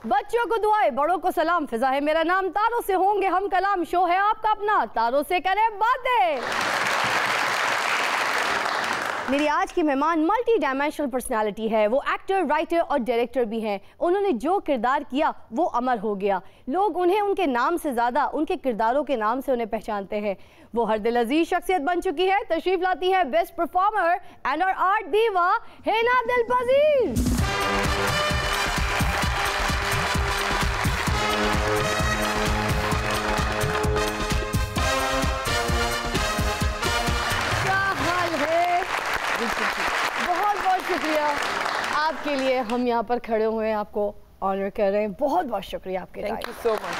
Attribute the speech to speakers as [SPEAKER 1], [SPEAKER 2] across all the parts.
[SPEAKER 1] बच्चों को दुआएं, बड़ों को सलाम। फिजा है मेरा नाम, तारों से होंगे हम कलाम। शो है आपका अपना, तारों से करें बातें। मेरी आज की मेहमान मल्टी डायमेंशनल पर्सनालिटी है। वो एक्टर, राइटर और डायरेक्टर भी हैं। उन्होंने जो किरदार किया वो अमर हो गया। लोग उन्हें उनके नाम से ज़्यादा उनके किरदारों के नाम से उन्हें पहचानते हैं। वो हर दिल अजीज शख्सियत बन चुकी है। तशरीफ लाती है बेस्ट परफॉर्मर एंड और आर्ट दीवा हिना दिलपजीर। बहुत बहुत शुक्रिया आपके लिए, हम यहाँ पर खड़े हुए हैं, आपको ऑनर कर रहे हैं। बहुत बहुत शुक्रिया आपके।
[SPEAKER 2] Thank you so much.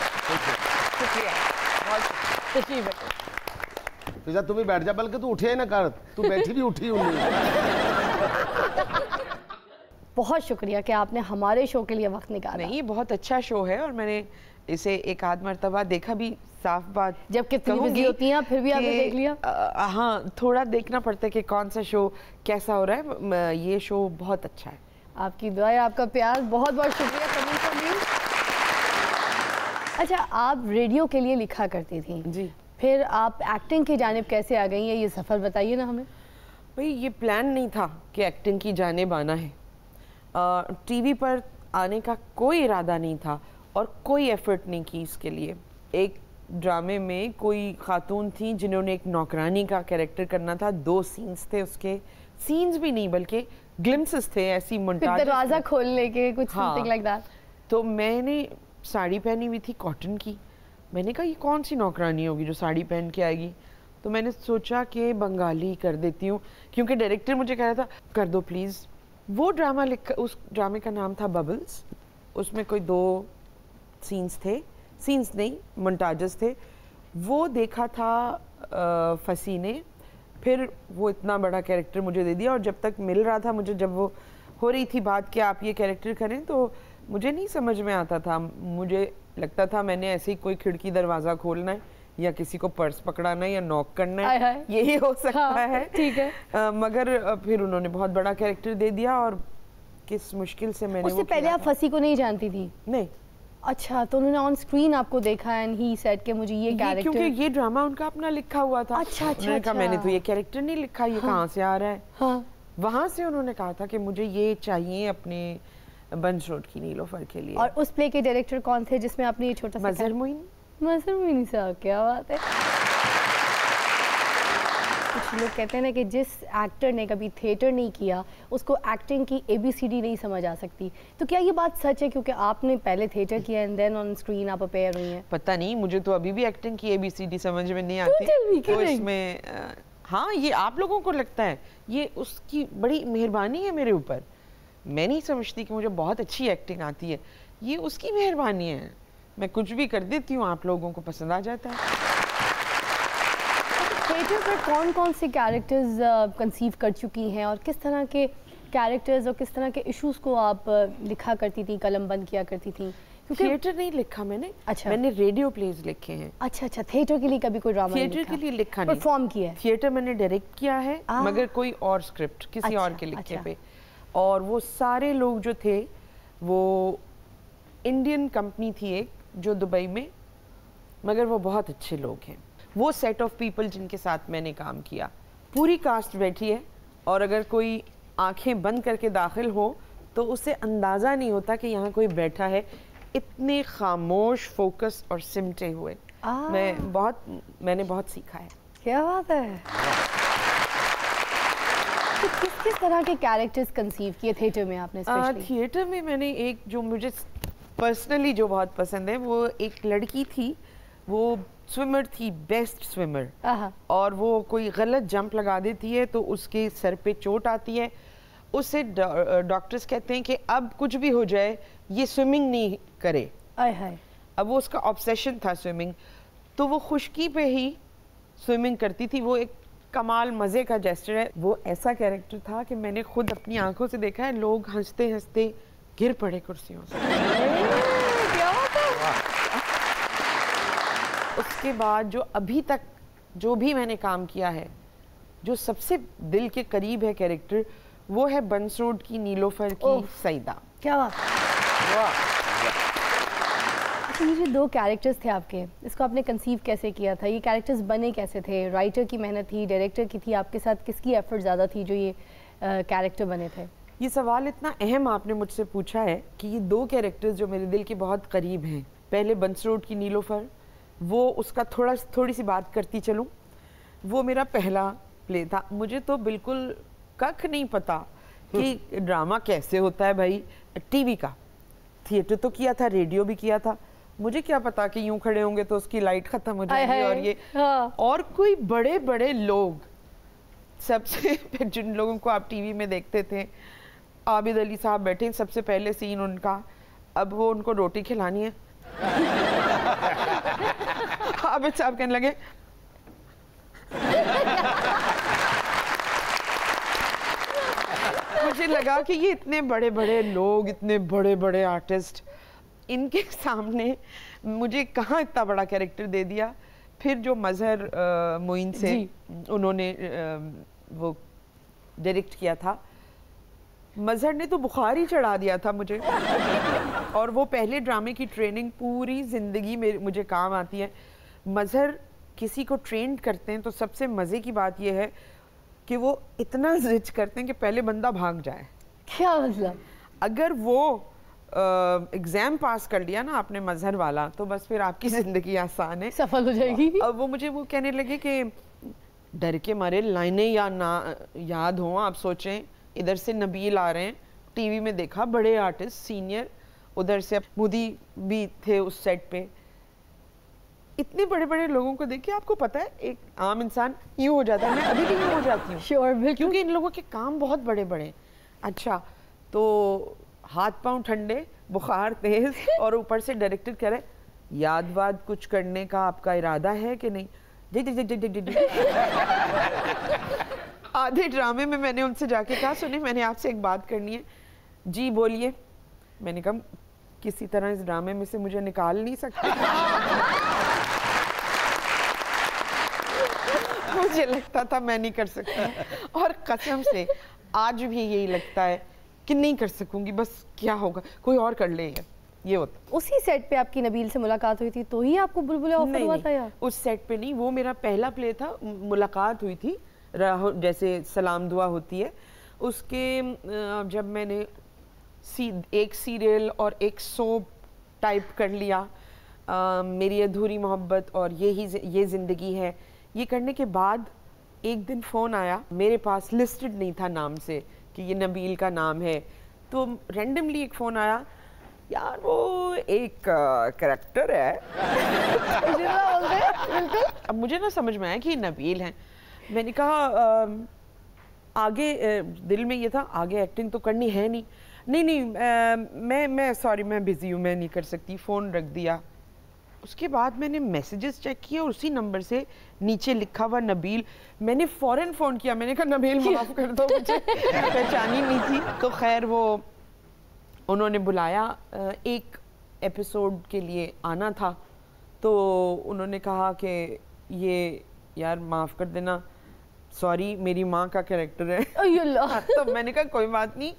[SPEAKER 2] शुक्रिया बहुत।
[SPEAKER 3] फिजा तुम ही बैठ जा, बल्कि तू उठे ना कर, तू बैठी भी उठी हुई।
[SPEAKER 1] बहुत शुक्रिया कि आपने हमारे शो के लिए वक्त निकाला।
[SPEAKER 2] नहीं, बहुत अच्छा शो है और मैंने इसे एक आध मरतबा देखा भी। साफ बात,
[SPEAKER 1] जब कितनी बिजी होती हैं फिर भी आपने देख लिया।
[SPEAKER 2] हाँ, थोड़ा देखना पड़ता है कि कौन सा शो कैसा हो रहा है। ये शो बहुत अच्छा है।
[SPEAKER 1] आपकी दुआएं, आपका प्यार, बहुत बहुत शुक्रिया। अच्छा, आप रेडियो के लिए लिखा करती थी
[SPEAKER 2] जी,
[SPEAKER 1] फिर आप एक्टिंग की जानिब कैसे आ गई हैं? ये सफ़र बताइए ना हमें।
[SPEAKER 2] भाई, ये प्लान नहीं था कि एक्टिंग की जानिब आना है। टीवी पर आने का कोई इरादा नहीं था और कोई एफर्ट नहीं की इसके लिए। एक ड्रामे में कोई खातून थी जिन्होंने एक नौकरानी का कैरेक्टर करना था। 2 सीन्स थे, उसके सीन्स भी नहीं बल्कि ग्लिम्सेस थे, ऐसी मोन्टाज,
[SPEAKER 1] दरवाजा खोलने के कुछ समथिंग लाइक दैट।
[SPEAKER 2] तो मैंने साड़ी पहनी हुई थी कॉटन की। मैंने कहा ये कौन सी नौकरानी होगी जो साड़ी पहन के आएगी। तो मैंने सोचा कि बंगाली कर देती हूँ, क्योंकि डायरेक्टर मुझे कह रहा था कर दो प्लीज़। वो ड्रामा लिखा, उस ड्रामे का नाम था बबल्स। उसमें कोई 2 सीन्स थे, सीन्स नहीं मोन्टाजेस थे। वो देखा था फसी ने, फिर वो इतना बड़ा कैरेक्टर मुझे दे दिया। और जब तक मिल रहा था मुझे, जब वो हो रही थी बात कि आप ये कैरेक्टर करें, तो मुझे नहीं समझ में आता था। मुझे लगता था मैंने ऐसे ही कोई खिड़की दरवाज़ा खोलना है या किसी को पर्स पकड़ाना है या नॉक करना है, यही हो सकता है। ठीक है। मगर फिर उन्होंने बहुत बड़ा कैरेक्टर दे दिया और किस मुश्किल से मैंने।
[SPEAKER 1] उससे पहले आप फसी को नहीं जानती थी?
[SPEAKER 2] नहीं।
[SPEAKER 1] अच्छा, तो उन्होंने ऑन स्क्रीन आपको देखा एंड ही सेड कि मुझे ये कैरेक्टर,
[SPEAKER 2] क्योंकि ये ड्रामा उनका अपना लिखा हुआ था।
[SPEAKER 1] अच्छा,
[SPEAKER 2] उन्होंने कहा मैंने तो ये कैरेक्टर नहीं लिखा, ये कहाँ से आ रहा है।
[SPEAKER 1] हाँ।
[SPEAKER 2] वहाँ से उन्होंने कहा था कि मुझे ये चाहिए अपने बंस रोड की नीलोफर के लिए।
[SPEAKER 1] और उस प्ले के डायरेक्टर कौन थे जिसमें आपने ये छोटा सा?
[SPEAKER 2] मजहर मोइन।
[SPEAKER 1] मजहर मोइन साहब, क्या बात है। कुछ लोग कहते हैं ना कि जिस एक्टर ने कभी थिएटर नहीं किया उसको एक्टिंग की ABCD नहीं समझ आ सकती। तो क्या ये बात सच है, क्योंकि आपने पहले थिएटर किया एंड देन ऑन स्क्रीन आप अपेयर हुई हैं?
[SPEAKER 2] पता नहीं, मुझे तो अभी भी एक्टिंग की ABCD समझ में नहीं आती। तो इसमें हाँ, ये आप लोगों को लगता है, ये उसकी बड़ी मेहरबानी है मेरे ऊपर। मैं नहीं समझती कि मुझे बहुत अच्छी एक्टिंग आती है, ये उसकी मेहरबानी है। मैं कुछ भी कर देती हूँ, आप लोगों को पसंद आ जाता है।
[SPEAKER 1] थिएटर पर कौन कौन से कैरेक्टर्स कंसीव कर चुकी हैं और किस तरह के कैरेक्टर्स और किस तरह के इश्यूज को आप लिखा करती थी, कलम बंद किया करती थी?
[SPEAKER 2] थिएटर नहीं लिखा मैंने।
[SPEAKER 1] अच्छा,
[SPEAKER 2] मैंने रेडियो प्लेज लिखे हैं।
[SPEAKER 1] अच्छा, थिएटर के लिए कभी कोई ड्रामा
[SPEAKER 2] थिएटर के लिए लिखा नहीं,
[SPEAKER 1] परफॉर्म किया है।
[SPEAKER 2] थिएटर मैंने डायरेक्ट किया है, मगर कोई और स्क्रिप्ट किसी और के लिखे पे। और वो सारे लोग जो थे वो इंडियन कंपनी थी एक जो दुबई में, मगर वो बहुत अच्छे लोग हैं। वो सेट ऑफ पीपल जिनके साथ मैंने काम किया, पूरी कास्ट बैठी है और अगर कोई आंखें बंद करके दाखिल हो तो उससे अंदाज़ा नहीं होता कि यहाँ कोई बैठा है। इतने खामोश, फोकस और सिमटे हुए। मैंने बहुत सीखा है।
[SPEAKER 1] क्या बात है। तो किस तरह के कैरेक्टर्स कंसीव किए थिएटर में आपने?
[SPEAKER 2] थिएटर में मैंने एक जो मुझे पर्सनली जो बहुत पसंद है, वो एक लड़की थी, वो स्विमर थी, बेस्ट स्विमर। और वो कोई गलत जंप लगा देती है तो उसके सर पे चोट आती है। उससे डॉक्टर्स कहते हैं कि अब कुछ भी हो जाए ये स्विमिंग नहीं करे। अब वो उसका ऑब्सेशन था स्विमिंग, तो वो खुशकी पे ही स्विमिंग करती थी। वो एक कमाल मज़े का जेस्चर है। वो ऐसा कैरेक्टर था कि मैंने खुद अपनी आंखों से देखा है, लोग हंसते हंसते गिर पड़े कुर्सियों से।
[SPEAKER 1] क्या बात है।
[SPEAKER 2] उसके बाद जो अभी तक जो भी मैंने काम किया है, जो सबसे दिल के करीब है कैरेक्टर, वो है बंस रोड की नीलोफर की सईदा।
[SPEAKER 1] क्या बात। अच्छा, ये जो 2 कैरेक्टर्स थे आपके, इसको आपने कंसीव कैसे किया था? ये कैरेक्टर्स बने कैसे थे? राइटर की मेहनत थी, डायरेक्टर की थी, आपके साथ किसकी एफर्ट ज़्यादा थी जो ये कैरेक्टर बने थे?
[SPEAKER 2] ये सवाल इतना अहम आपने मुझसे पूछा है कि ये 2 कैरेक्टर्स जो मेरे दिल के बहुत करीब हैं। पहले बंस रोड की नीलोफर, वो उसका थोड़ी सी बात करती चलूँ, वो मेरा पहला प्ले था। मुझे तो बिल्कुल कख नहीं पता कि ड्रामा कैसे होता है भाई। टीवी का थिएटर तो किया था, रेडियो भी किया था, मुझे क्या पता कि यूं खड़े होंगे तो उसकी लाइट खत्म हो जाएगी और ये और कोई बड़े बड़े लोग, सबसे जिन लोगों को आप टीवी में देखते थे, आबिद अली साहब बैठे, सबसे पहले सीन उनका, अब वो उनको रोटी खिलानी है। आबिद साहब कहने लगे मुझे लगा कि ये इतने बड़े बड़े लोग, इतने बड़े बड़े आर्टिस्ट, इनके सामने मुझे कहाँ इतना बड़ा कैरेक्टर दे दिया। फिर जो मजहर मोइन से उन्होंने वो डायरेक्ट किया था, मजहर ने तो बुखार ही चढ़ा दिया था मुझे। और वो पहले ड्रामे की ट्रेनिंग पूरी ज़िंदगी में मुझे काम आती है। मजहर किसी को ट्रेन करते हैं तो सबसे मज़े की बात यह है कि वो इतना जिद करते हैं कि पहले बंदा भाग जाए।
[SPEAKER 1] क्या मतलब?
[SPEAKER 2] अगर वो एग्ज़ाम पास कर लिया ना आपने मजहर वाला, तो बस फिर आपकी ज़िंदगी आसान है,
[SPEAKER 1] सफल हो जाएगी।
[SPEAKER 2] अब वो मुझे वो कहने लगे कि डर के मारे लाइनें या ना याद हों, आप सोचें इधर से नबील आ रहे हैं, टीवी में देखा बड़े आर्टिस्ट सीनियर, उधर से मोदी भी थे उस सेट पे, इतने बड़े बड़े लोगों को देख के आपको पता है एक आम इंसान यूँ हो जाता है। मैं अभी भी यूँ हो जाती हूँ
[SPEAKER 1] Sure,
[SPEAKER 2] क्योंकि इन लोगों के काम बहुत बड़े बड़े। अच्छा, तो हाथ पांव ठंडे, बुखार तेज, और ऊपर से डायरेक्टर कह रहे याद वाद कुछ करने का आपका इरादा है कि नहीं? आधे ड्रामे में मैंने उनसे जाके कहा, सुनिए मैंने आपसे एक बात करनी है। जी बोलिए। मैंने कहा किसी तरह इस ड्रामे में से मुझे निकाल नहीं सकते। मुझे लगता था मैं नहीं कर सकती, और कसम से आज भी यही लगता है कि नहीं कर सकूंगी, बस क्या होगा, कोई और कर ले। ये होता।
[SPEAKER 1] उसी सेट पे आपकी नबील से मुलाकात हुई थी तो ही आपको बुलबुले ऑफर हुआ था या?
[SPEAKER 2] उस सेट पे नहीं, वो मेरा पहला प्ले था। मुलाकात हुई थी जैसे सलाम दुआ होती है उसके, जब मैंने एक सीरियल और एक सोप टाइप कर लिया, मेरी अधूरी मोहब्बत और ये ज़िंदगी है, ये करने के बाद एक दिन फ़ोन आया, मेरे पास लिस्टेड नहीं था नाम से कि ये नबील का नाम है, तो रैंडमली एक फ़ोन आया, यार वो एक करैक्टर है। अब मुझे ना समझ में आया कि नबील हैं। मैंने कहा आगे दिल में ये था आगे एक्टिंग तो करनी है नहीं, मैं सॉरी, मैं बिज़ी हूँ, मैं नहीं कर सकती, फ़ोन रख दिया। उसके बाद मैंने मैसेजेस चेक किए और उसी नंबर से नीचे लिखा हुआ नबील। मैंने फ़ौरन फ़ोन किया, मैंने कहा नबील माफ़ कर दो, मुझे पहचानी नहीं थी। तो खैर वो उन्होंने बुलाया, एक एपिसोड के लिए आना था, तो उन्होंने कहा कि ये यार माफ़ कर देना, सॉरी मेरी माँ का कैरेक्टर है। तो मैंने कहा कोई बात नहीं,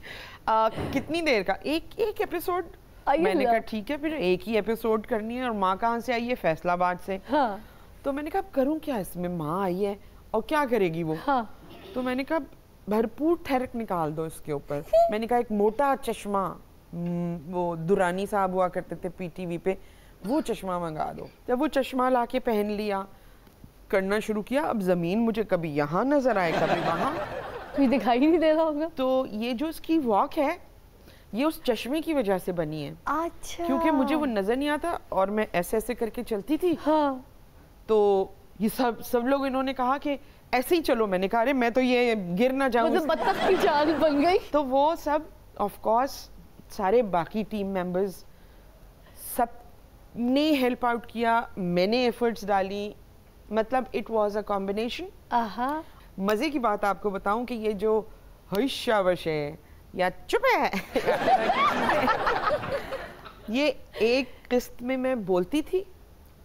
[SPEAKER 2] कितनी देर का? एक एपिसोड। मैंने कहा ठीक है, फिर एक ही एपिसोड करनी है, और माँ कहाँ से आई है? फैसलाबाद से। हाँ। तो मैंने कहा करूँ क्या इसमें, माँ आई है और क्या करेगी वो? हाँ। तो मैंने कहा भरपूर ठहरक निकाल दो इसके ऊपर। मैंने कहा एक मोटा चश्मा, वो दुरानी साहब हुआ करते थे पीटीवी पे, वो चश्मा मंगा दो। जब वो चश्मा ला के पहन लिया, करना शुरू किया, अब ज़मीन मुझे कभी यहाँ नज़र आए कभी वहाँ,
[SPEAKER 1] कोई दिखाई नहीं दे रहा होगा।
[SPEAKER 2] तो ये जो इसकी वॉक है ये उस चश्मे की वजह से बनी है।
[SPEAKER 1] अच्छा।
[SPEAKER 2] क्योंकि मुझे वो नज़र नहीं आता और मैं ऐसे ऐसे करके चलती थी।
[SPEAKER 1] हाँ। तो
[SPEAKER 2] ये सब लोग इन्होंने कहा कि ऐसे ही चलो। मैंने कहा अरे मैं तो ये गिर ना जाऊँ,
[SPEAKER 1] मतलब बत्तख की जान बन गई।
[SPEAKER 2] तो वो सब ऑफ कोर्स सारे बाकी टीम मेंबर्स सब ने हेल्प आउट किया, मैंने एफर्ट्स डाली, मतलब इट वाज अ कॉम्बिनेशन। मज़े की बात आपको बताऊं कि ये जो हशावश है या चुप है ये एक किस्त में मैं बोलती थी,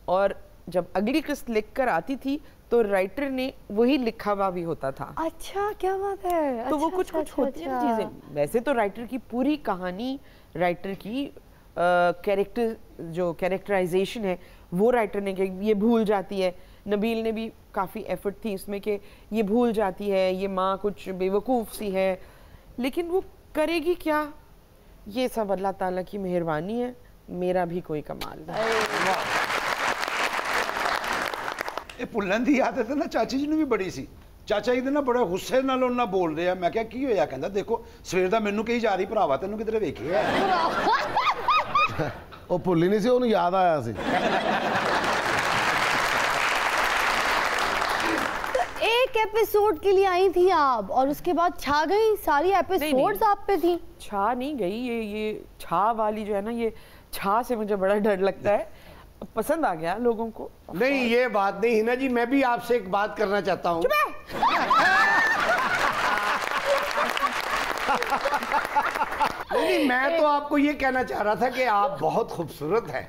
[SPEAKER 2] और जब अगली किस्त लिख कर आती थी तो राइटर ने वही लिखा हुआ भी होता था।
[SPEAKER 1] अच्छा, क्या बात है।
[SPEAKER 2] तो वो कुछ होती हैं चीज़ें। वैसे तो राइटर की पूरी कहानी राइटर की कैरेक्टर जो कैरेक्टराइजेशन है वो राइटर ने किया, ये भूल जाती है। नबील ने भी काफ़ी एफर्ट थी इसमें कि ये भूल जाती है, ये माँ कुछ बेवकूफ़ सी है, लेकिन वो करेगी क्या, ये सब अल्लाह ताला की मेहरबानी है, मेरा भी कोई कमाल नहीं।
[SPEAKER 4] ਇਹ ਭੁੱਲਣ ਦੀ ਆਦਤ ਨਾ ਚਾਚੀ ਜੀ ਨੂੰ ਵੀ ਬੜੀ ਸੀ। ਚਾਚਾ ਜੀ ਦੇ ਨਾ ਬੜੇ ਗੁੱਸੇ ਨਾਲ ਉਹਨਾਂ ਬੋਲ ਰਹੇ ਆ। ਮੈਂ ਕਿਹਾ ਕੀ ਹੋਇਆ? ਕਹਿੰਦਾ ਦੇਖੋ ਸਵੇਰ ਦਾ ਮੈਨੂੰ ਕਹੀ ਜਾ ਰਹੀ ਭਰਾਵਾ ਤੈਨੂੰ ਕਿਧਰੇ ਵੇਖਿਆ।
[SPEAKER 3] ਉਹ ਭੁੱਲੀ ਨਹੀਂ ਸੀ, ਉਹਨੂੰ ਯਾਦ ਆਇਆ ਸੀ।
[SPEAKER 1] एक एपिसोड के लिए आई थी आप और उसके बाद छा गई, सारी एपिसोड्स आप पे थी।
[SPEAKER 2] छा नहीं गई, ये छा वाली जो है ना, ये छा से मुझे बड़ा डर लगता है। पसंद आ गया लोगों को।
[SPEAKER 5] नहीं ये बात नहीं हिना जी, मैं भी आपसे एक बात करना चाहता हूँ। नहीं मैं तो आपको ये कहना चाह रहा था कि आप बहुत खूबसूरत हैं।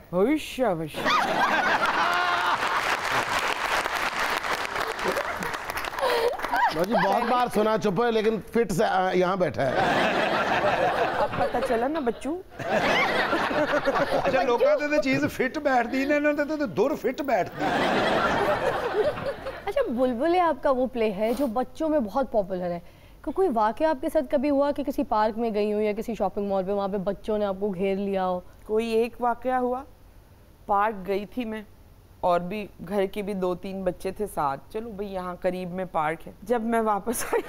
[SPEAKER 3] जी बहुत बार सुना, चुप है, लेकिन फिट से यहाँ बैठा है।
[SPEAKER 2] अब पता चला ना बच्चू।
[SPEAKER 4] अच्छा लोगों ते चीज फिट बैठती ने, इन्होंने तो दुर फिट बैठती।
[SPEAKER 1] अच्छा बुलबुलें आपका वो प्ले है जो बच्चों में बहुत पॉपुलर है। कोई वाकया आपके साथ कभी हुआ कि किसी पार्क में गई हो या किसी शॉपिंग मॉल पे, वहाँ पे बच्चों ने आपको घेर लिया हो?
[SPEAKER 2] कोई एक वाकया हुआ, पार्क गई थी मैं और भी घर के भी 2-3 बच्चे थे साथ। चलो भाई यहाँ करीब में पार्क है। जब मैं वापस आई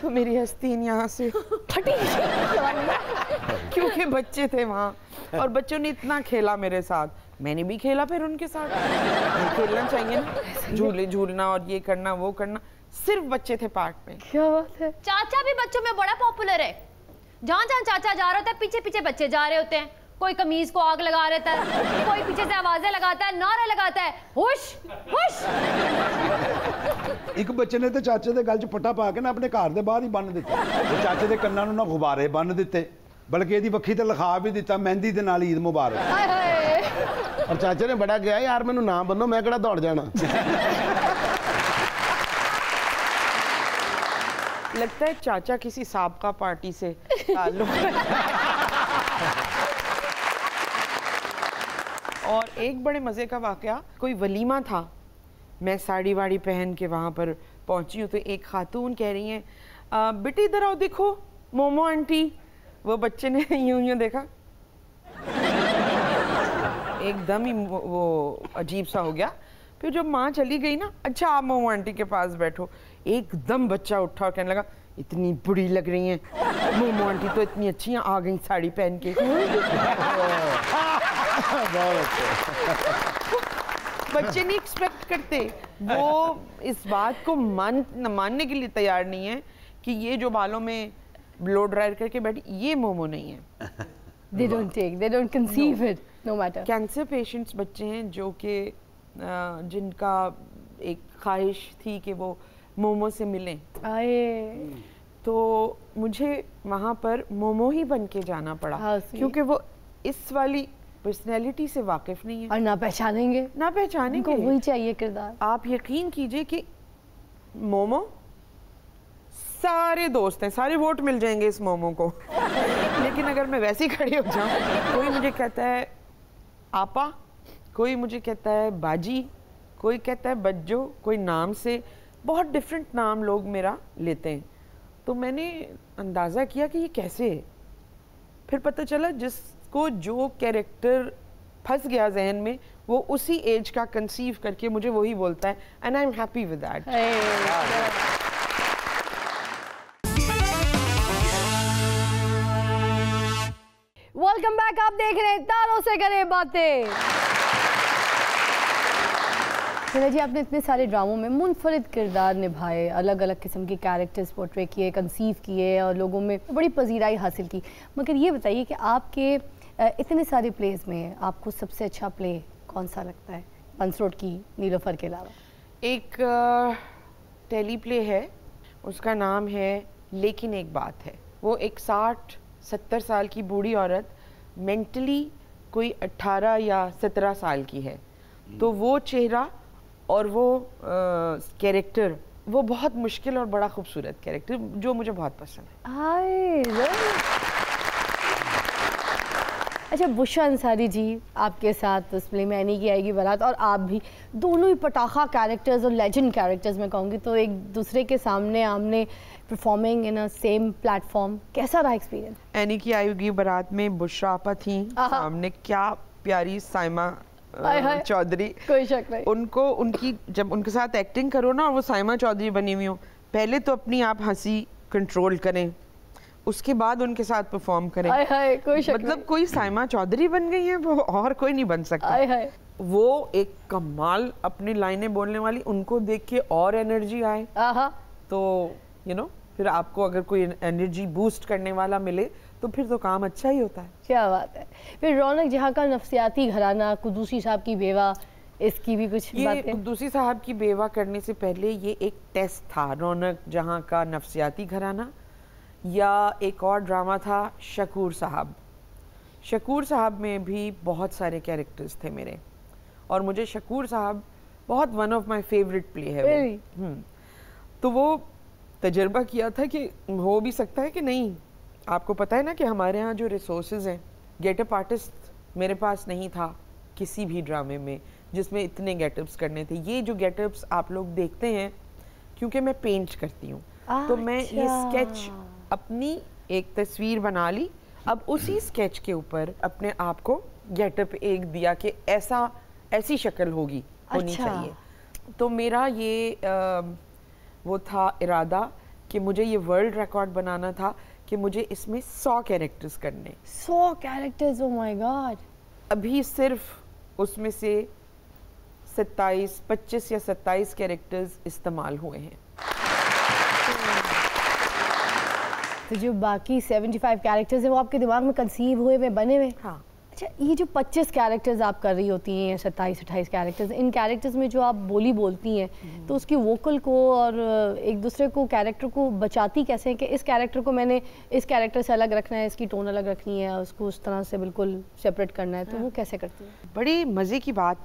[SPEAKER 2] तो मेरी आस्तीन यहाँ से फटी क्योंकि बच्चे थे वहाँ और बच्चों ने इतना खेला मेरे साथ, मैंने भी खेला फिर उनके साथ। खेलना चाहिए ना, झूले झूलना और ये करना वो करना। सिर्फ बच्चे थे पार्क में।
[SPEAKER 1] क्या बात है।
[SPEAKER 6] चाचा भी बच्चों में बड़ा पॉपुलर है। जहाँ जहाँ चाचा जा रहा होता है पीछे पीछे बच्चे जा रहे होते हैं। कोई कमीज को आग लगा रहता है, कोई पीछे से आवाजें लगाता है, नारा लगाता है, हुश हुश।
[SPEAKER 4] एक बच्चे ने तो चाचे दे गल च पट्टा पा के ना अपने घर दे बाहर ही बन दिता। वो चाचे दे कन्नां नूं ना गुब्बारे बन दिते, बल्कि इहदी वक्खी ते लिखा भी दिता मेहंदी दे नाल ईद मुबारक।
[SPEAKER 3] और चाचे ने बड़ा कहा यार मैनू ना बनो, मैं किहड़ा दौड़ जाना।
[SPEAKER 2] लगता है चाचा किसी साबका पार्टी से ताल्लुक। और एक बड़े मज़े का वाकया, कोई वलीमा था, मैं साड़ी वाड़ी पहन के वहाँ पर पहुँची हूँ तो एक खातून कह रही हैं बेटी इधर आओ देखो मोमो आंटी। वो बच्चे ने यूं यूं देखा, एकदम ही वो अजीब सा हो गया। फिर जब माँ चली गई ना, अच्छा आप मोमो आंटी के पास बैठो, एकदम बच्चा उठा और कहने लगा इतनी बुरी लग रही हैं मोमो आंटी तो इतनी अच्छी हैं, आ गई साड़ी पहन के। बच्चे नहीं एक्सपेक्ट करते, वो इस बात को मानने के लिए तैयार नहीं है कि ये जो बालों में ब्लो ड्रायर करके बैठी ये मोमो नहीं है।
[SPEAKER 1] They don't take, they don't conceive it, no matter.
[SPEAKER 2] Cancer patients बच्चे हैं जो कि जिनका एक ख्वाहिश थी कि वो मोमो से मिलें, तो मुझे वहाँ पर मोमो ही बन के जाना पड़ा। क्योंकि वो इस वाली पर्सनैलिटी से वाकिफ नहीं है
[SPEAKER 1] और ना पहचानेंगे,
[SPEAKER 2] ना पहचानेंगे।
[SPEAKER 1] वही चाहिए किरदार।
[SPEAKER 2] आप यकीन कीजिए कि मोमो सारे दोस्त हैं, सारे वोट मिल जाएंगे इस मोमो को। लेकिन अगर मैं वैसे ही खड़ी हो जाऊँ, कोई मुझे कहता है आपा, कोई मुझे कहता है बाजी, कोई कहता है बज्जो, कोई नाम से, बहुत डिफरेंट नाम लोग मेरा लेते हैं। तो मैंने अंदाज़ा किया कि ये कैसे है। फिर पता चला जिसको जो कैरेक्टर फंस गया जहन में, वो उसी एज का कंसीव करके मुझे वही बोलता है, and I am happy with that.
[SPEAKER 1] Welcome back, आप देख रहे हैं तारों से करें बातें। हिना जी, आपने इतने सारे ड्रामों में मुनफरिद किरदार निभाए, अलग अलग किस्म के कैरेक्टर्स पोर्ट्रे किए, कंसीव किए और लोगों में बड़ी पजीराई हासिल की। मगर ये बताइए कि आपके इतने सारे प्लेज में आपको सबसे अच्छा प्ले कौन सा लगता है, पंसरोड की नीलोफर के अलावा?
[SPEAKER 2] एक टेली प्ले है, उसका नाम है लेकिन एक बात है। वो एक 60-70 साल की बूढ़ी औरत मेंटली कोई 18 या 17 साल की है, तो वो चेहरा और वो कैरेक्टर, वो बहुत मुश्किल और बड़ा खूबसूरत कैरेक्टर जो मुझे बहुत पसंद है।
[SPEAKER 1] अच्छा, बुशरा अंसारी जी आपके साथ उस प्ले में एनी की आएगी बारात, और आप भी दोनों ही पटाखा कैरेक्टर्स और लेजेंड कैरेक्टर्स मैं कहूँगी, तो एक दूसरे के सामने आमने performing in a same platform, कैसा रहा एक्सपीरियंस?
[SPEAKER 2] एनी की आएगी बारात में बुशरा आपा थी सामने, क्या प्यारी साइमा चौधरी,
[SPEAKER 1] कोई शक नहीं।
[SPEAKER 2] उनको उनकी जब उनके साथ एक्टिंग करो ना और वो साइमा चौधरी बनी हुई हो, पहले तो अपनी आप हंसी कंट्रोल करें, उसके बाद उनके साथ परफॉर्म करें।
[SPEAKER 1] कोई शक
[SPEAKER 2] मतलब कोई साइमा चौधरी बन गई है वो, और कोई नहीं बन सकता। वो एक कमाल अपनी लाइनें बोलने वाली, उनको देख के और एनर्जी आए तो यू नो, फिर आपको अगर कोई एनर्जी बूस्ट करने वाला मिले तो फिर तो काम अच्छा ही होता है।
[SPEAKER 1] क्या बात है। फिर रौनक जहाँ का नफसियाती घराना, कुद्दूसी साहब की बेवा, इसकी भी कुछ
[SPEAKER 2] ये
[SPEAKER 1] बातें?
[SPEAKER 2] कुद्दूसी साहब की बेवा करने से पहले ये एक टेस्ट था, रौनक जहाँ का नफसियाती घराना, या एक और ड्रामा था शकूर साहब। शकूर साहब में भी बहुत सारे कैरेक्टर्स थे मेरे, और मुझे शकूर साहब बहुत one of my favourite play है वो। तो वो तजर्बा किया था कि हो भी सकता है कि नहीं। आपको पता है ना कि हमारे यहाँ जो रिसोर्सेज हैं, गेटअप आर्टिस्ट मेरे पास नहीं था किसी भी ड्रामे में जिसमें इतने गेटअप्स करने थे। ये जो गेटअप्स आप लोग देखते हैं, क्योंकि मैं पेंट करती हूँ, तो मैं ये स्केच अपनी एक तस्वीर बना ली, अब उसी स्केच के ऊपर अपने आप को गेटअप एक दिया कि ऐसी शक्ल होगी, होनी चाहिए। तो मेरा ये वो था इरादा कि मुझे ये वर्ल्ड रिकॉर्ड बनाना था कि मुझे इसमें 100 कैरेक्टर्स करने।
[SPEAKER 1] 100 कैरेक्टर्स, ओह माय गॉड।
[SPEAKER 2] अभी सिर्फ उसमें से 25 या 27 कैरेक्टर्स इस्तेमाल हुए हैं।
[SPEAKER 1] तो जो बाकी 75 कैरेक्टर्स हैं वो आपके दिमाग में कंसीव हुए हुए, बने हुए?
[SPEAKER 2] हाँ।
[SPEAKER 1] अच्छा, ये जो 25 कैरेक्टर्स आप कर रही होती हैं, 27-28 कैरेक्टर्स, इन कैरेक्टर्स में जो आप बोली बोलती हैं, तो उसकी वोकल को और एक दूसरे को, कैरेक्टर को बचाती कैसे हैं कि इस कैरेक्टर को मैंने इस कैरेक्टर से अलग रखना है, इसकी टोन अलग रखनी है, उसको उस तरह से बिल्कुल सेपरेट करना है, तो वो कैसे करती हैं?
[SPEAKER 2] बड़ी मज़े की बात,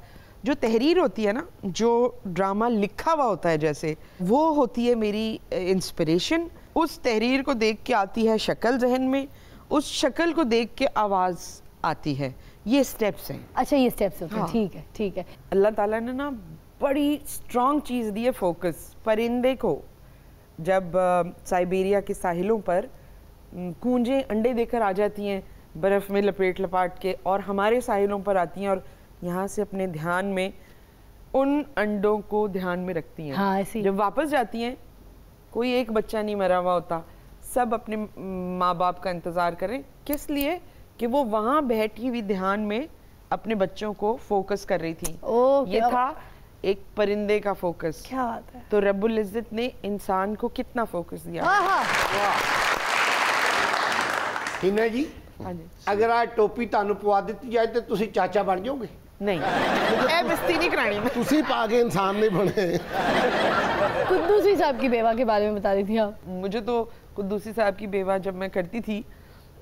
[SPEAKER 2] जो तहरीर होती है ना, जो ड्रामा लिखा हुआ होता है जैसे, वो होती है मेरी इंस्पिरेशन। उस तहरीर को देख के आती है शक्ल जहन में, उस शक्ल को देख के आवाज़ आती है। ये स्टेप्स हैं।
[SPEAKER 1] अच्छा, ये स्टेप्स होते हैं।
[SPEAKER 2] हाँ।
[SPEAKER 1] ठीक है, ठीक है।
[SPEAKER 2] अल्लाह ताला ने ना बड़ी स्ट्रॉन्ग चीज़ दी है, फोकस। परिंदे को जब साइबेरिया के साहिलों पर कूंजें अंडे देकर आ जाती हैं बर्फ़ में लपाट के, और हमारे साहिलों पर आती हैं और यहाँ से अपने ध्यान में उन अंडों को ध्यान में रखती हैं।
[SPEAKER 1] हाँ, ऐसी।
[SPEAKER 2] जब वापस जाती हैं, कोई एक बच्चा नहीं मरा हुआ होता, सब अपने माँ बाप का इंतज़ार करें। किस लिए? कि वो वहाँ बैठी हुई ध्यान में अपने बच्चों को फोकस कर रही थी। ये था एक परिंदे का फोकस।
[SPEAKER 1] क्या बात है।
[SPEAKER 2] तो रब्बुल इज़्ज़त ने इंसान को कितना फोकस दिया।
[SPEAKER 5] हिना जी,
[SPEAKER 2] हाँ जी।
[SPEAKER 5] अगर आज टोपी तानू पवा दी जाए तो तुसी चाचा बन जाओगे?
[SPEAKER 2] नहीं, ए बस्ती नहीं करानी मैं।
[SPEAKER 3] तुसी पाके इंसान नहीं बने।
[SPEAKER 1] कुद्दूसी साहब की बेवा के बारे में बता रही थी आप।
[SPEAKER 2] मुझे तो कुद्दूसी साहब की बेवा जब मैं करती थी,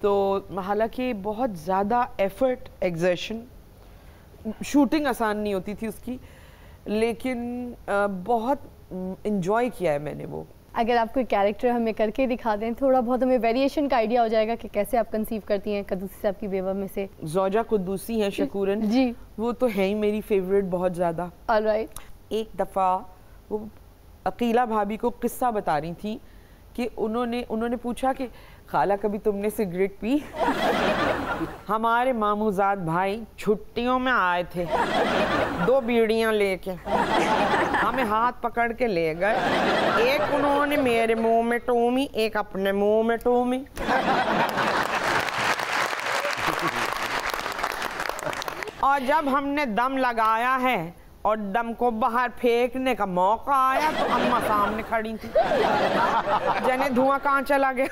[SPEAKER 2] तो हालांकि बहुत ज़्यादा एफर्ट, एग्जर्शन, शूटिंग आसान नहीं होती थी उसकी, लेकिन बहुत इंजॉय किया है मैंने वो।
[SPEAKER 1] अगर आप कोई कैरेक्टर हमें करके दिखा दें, थोड़ा बहुत हमें वेरिएशन का आइडिया हो जाएगा कि कैसे आप कंसीव करती हैं कुद्दूसी साहब की बेवा में से।
[SPEAKER 2] ज़ौजा कुद्दूसी हैं शकूरन
[SPEAKER 1] जी,
[SPEAKER 2] वो तो है ही मेरी फेवरेट बहुत ज़्यादा।
[SPEAKER 1] ऑलराइट।
[SPEAKER 2] एक दफ़ा वो अकीला भाभी को किस्सा बता रही थी कि उन्होंने पूछा कि खाला कभी तुमने सिगरेट पी? हमारे मामूजाद भाई छुट्टियों में आए थे 2 बीड़ियाँ लेके, हमें हाथ पकड़ के ले गए। एक उन्होंने मेरे मुंह में टूमी, एक अपने मुंह में टूमी। और जब हमने दम लगाया है और दम को बाहर फेंकने का मौका आया तो अम्मा सामने खड़ी थी, जाने धुआं कहाँ चला गया।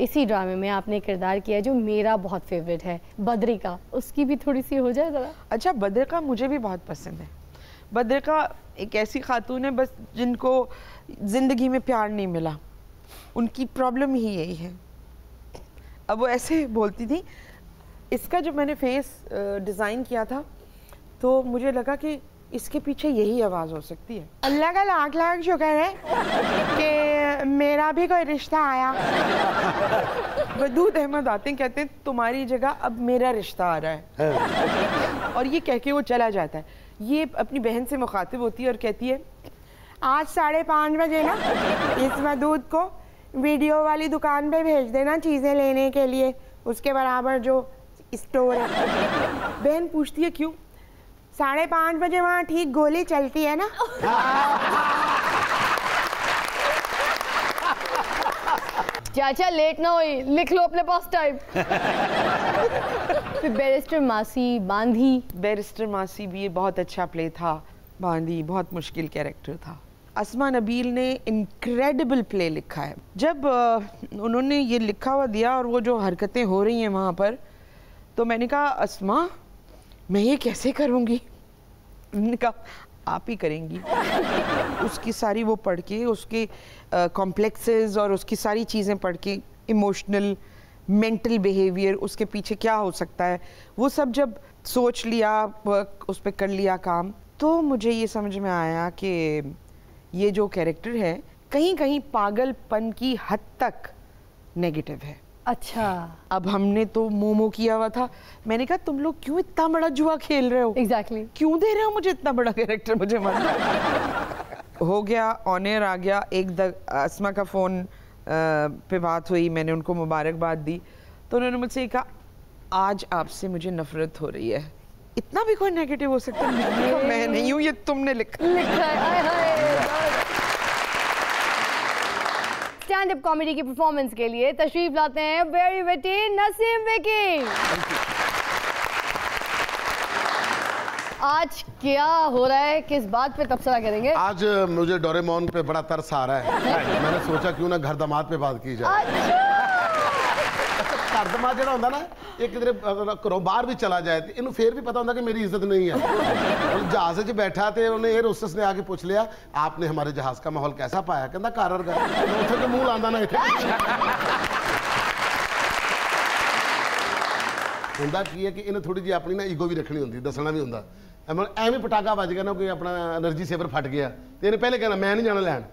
[SPEAKER 1] इसी ड्रामे में आपने किरदार किया जो मेरा बहुत फेवरेट है, बद्री का, उसकी भी थोड़ी सी हो जाए ज़रा।
[SPEAKER 2] अच्छा, बद्र का मुझे भी बहुत पसंद है। बद्र का एक ऐसी खातून है बस जिनको ज़िंदगी में प्यार नहीं मिला, उनकी प्रॉब्लम ही यही है। अब वो ऐसे बोलती थी। इसका जब मैंने फेस डिज़ाइन किया था तो मुझे लगा कि इसके पीछे यही आवाज़ हो सकती है। अल्लाह का लाख लाख शुक्र है कि मेरा भी कोई रिश्ता आया। वदूद अहमद आते हैं, कहते हैं तुम्हारी जगह अब मेरा रिश्ता आ रहा है, और ये कह के वो चला जाता है। ये अपनी बहन से मुखातिब होती है और कहती है आज 5:30 बजे ना इस वदूद को वीडियो वाली दुकान पे भेज देना चीज़ें लेने के लिए, उसके बराबर जो स्टोर है। बहन पूछती है क्यों? 5:30 बजे वहाँ ठीक गोली चलती है ना।
[SPEAKER 1] चाचा लेट ना होई, लिख लो अपने पास टाइप। फिर बैरिस्टर मासी, बांधी।
[SPEAKER 2] बैरिस्टर मासी भी ये बहुत अच्छा प्ले था। बांदी बहुत मुश्किल कैरेक्टर था। अस्मा नबील ने इनक्रेडिबल प्ले लिखा है। जब उन्होंने ये लिखा हुआ दिया और वो जो हरकतें हो रही हैं वहाँ पर, तो मैंने कहा अस्मा मैं ये कैसे करूँगी? उन्होंने कहा आप ही करेंगी। उसकी सारी वो पढ़ के, उसके कॉम्प्लेक्सेस और उसकी सारी चीज़ें पढ़ के, इमोशनल मेंटल बिहेवियर, उसके पीछे क्या हो सकता है, वो सब जब सोच लिया, उस पर कर लिया काम, तो मुझे ये समझ में आया कि ये जो कैरेक्टर है कहीं कहीं पागलपन की हद तक नेगेटिव है।
[SPEAKER 1] अच्छा,
[SPEAKER 2] अब हमने तो मोमो किया हुआ था। मैंने कहा तुम लोग क्यों इतना बड़ा जुआ खेल रहे हो?
[SPEAKER 1] एग्जैक्टली
[SPEAKER 2] क्यों दे रहे हो मुझे इतना बड़ा कैरेक्टर? मुझे मन हो गया, ऑन एयर आ गया। अस्मा का फ़ोन पे बात हुई, मैंने उनको मुबारकबाद दी, तो उन्होंने मुझसे कहा आज आपसे मुझे नफरत हो रही है। इतना भी कोई नेगेटिव हो सकता है? मैं नहीं हूँ, ये तुमने लिखा
[SPEAKER 1] है। स्टैंड अप कॉमेडी की परफॉर्मेंस के लिए तशरीफ लाते हैं वेरी विटी नसीम विकी। आज क्या हो रहा है, किस बात पे तबसरा करेंगे?
[SPEAKER 3] आज मुझे डोरेमोन पे बड़ा तरस आ रहा है। मैंने सोचा क्यों ना घर दामाद पे बात की जाए। घर दामाद जो होंगे ना, ये किधरे घरों बाहर भी चला जाए तो इन्हें फिर भी पता होता कि मेरी इज्जत नहीं है। जहाज च बैठा तो उन्हें एयर होस्टेस ने आके पूछ लिया आपने हमारे जहाज का माहौल कैसा पाया? कहता घर वर्गा। तो मुंह लांदा ना इत्थे हुंदा की है कि इन्हें थोड़ी जी अपनी ना ईगो भी रखनी होंगी, दसना भी होंदा। एवं पटाखा बज गया ना, कोई अपना एनर्जी सेवर फट गया तो इन्हें पहले कहना मैं नहीं जाना लैन।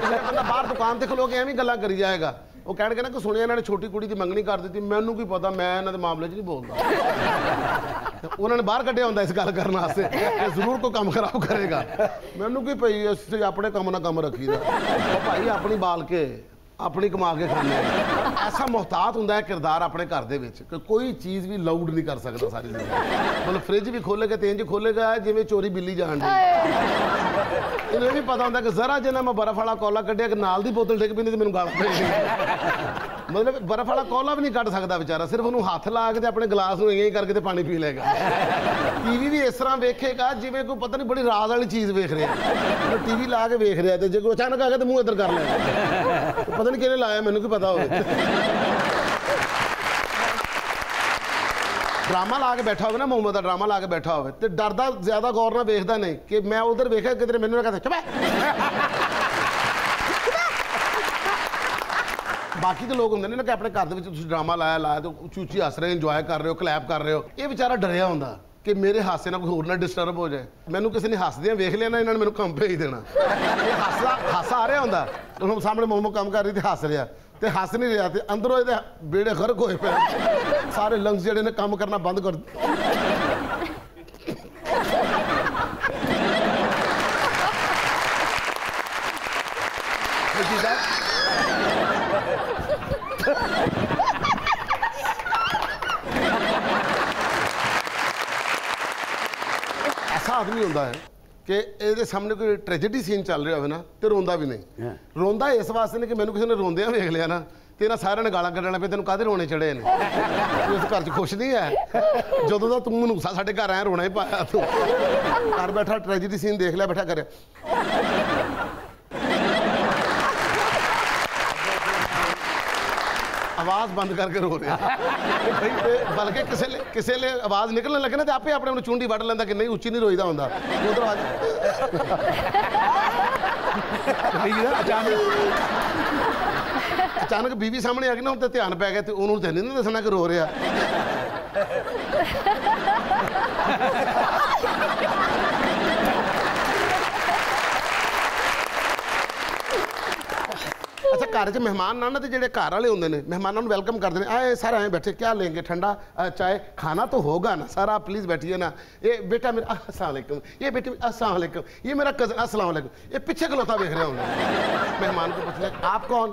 [SPEAKER 3] बंदा बाहर दुकान से खलो के एवं गल्लां करी जाएगा। वो कह ना कि सुनिया इन्होंने छोटी कुड़ी की मंगनी कर दी, मैनू की पता, मैं इन्होंने मामले च नहीं बोलता। उन्होंने बाहर कढ़िया होंदा इस गल करने वास्ते, जरूर कोई काम खराब करेगा। मैनू की पई अपने काम ना काम रखी दा भाई, अपनी बाल के अपनी कमा के खाने। ऐसा मुहतात होंदा है किरदार अपने घर दे विच कि कोई चीज़ भी लाउड नहीं कर सकता सारी जिंदगी। मतलब फ्रिज भी खोलेगा तो इंज खोलेगा जिवें चोरी बिल्ली जान दी। इन्हें भी पता होंदा कि जरा जिन्ना मैं बर्फ वाला कौला कढ़िया कि नाल दी बोतल डिग पैंदी ते मैनूं गाल पेगी। मतलब बर्फ वाला कौला भी नहीं कढ़ सकता बेचारा, सिर्फ उन्होंने हाथ ला के अपने गिलास में इं करके पानी पी लेगा। टीवी भी इस तरह वेखेगा जिवें कोई पता नहीं बड़ी राज वाली चीज़ वेख रहा है। टीवी ला के वेख रहा है तो जो कोई अचानक आ गया तो मुँह इधर कर लेगा, पता नहीं किहने लाया, मैनूं की पता हो। ड्रामा ला के बैठा हो ना, मोहम्मद का ड्रामा ला के बैठा हो तो डरदा ज्यादा गौर ना वेखदा नहीं कि मैं उधर वेखा किधरे मैनूं ना कहता चुप। बाकी तो लोग होंगे ना कि अपने घर में ड्रामा लाया तो चूची हस रहे, इंजॉय कर रहे हो, क्लैप कर रहे हो। ये बेचारा डरिया होंदा कि मेरे हासे ना कोई होर ना डिस्टर्ब हो जाए। मैनूं किसी ने हसदियां वेख लिया ना, इन्होंने मैनूं काम भेज देना। हासा आ रहा होंदा, तो सामने मोमो काम कर रही थी, हस रहा तो हस नहीं रहा तो अंदरों ये बेड़े गर्क होए पे, सारे लंग्स जेडे ने काम करना बंद कर। ऐसा आदमी होता है कि ये सामने कोई ट्रेजेडी सीन चल रहा हो ना तो रोंदा भी नहीं। रोंदा इस वास्ते नहीं कि मैंने किसी ने रोंदिया वेख लिया ना तो इन्हें सारे ने गालां कढ़ना पे तेन काहदे रोने चढ़े ने, तू इस घर च खुश नहीं है? जदों दा तू मनूसा साडे घर आया रोना ही पाया। तू घर बैठा ट्रेजेडी सीन देख लिया, बैठा करे आवाज बंद करके रो रहा। बल्कि किसी ले आवाज निकलने लगे ना तो आपे अपने चूंडी वड़ लेंदा कि नहीं उच्ची नहीं रोईदा होंदा। उधर अचानक बीवी सामने आ गई ना, तो ध्यान पै गया तो उन्होंने नहीं दसना कि रो रहा। अच्छा घर च मेहमान ना तो जेडे घर वाले होंगे ने मेहमानों को वेलकम करते हैं आए सर आए बैठे क्या लेंगे ठंडा चाय खाना तो होगा ना सर आप प्लीज़ बैठिए ना ये बेटा मेरा अस्सलाम वालेकुम ये बेटी अस्सलाम वालेकुम ये मेरा कज़न अस्सलाम वालेकुम ये पीछे खलोता देख रहे होंगे मेहमान को पूछ ले आप कौन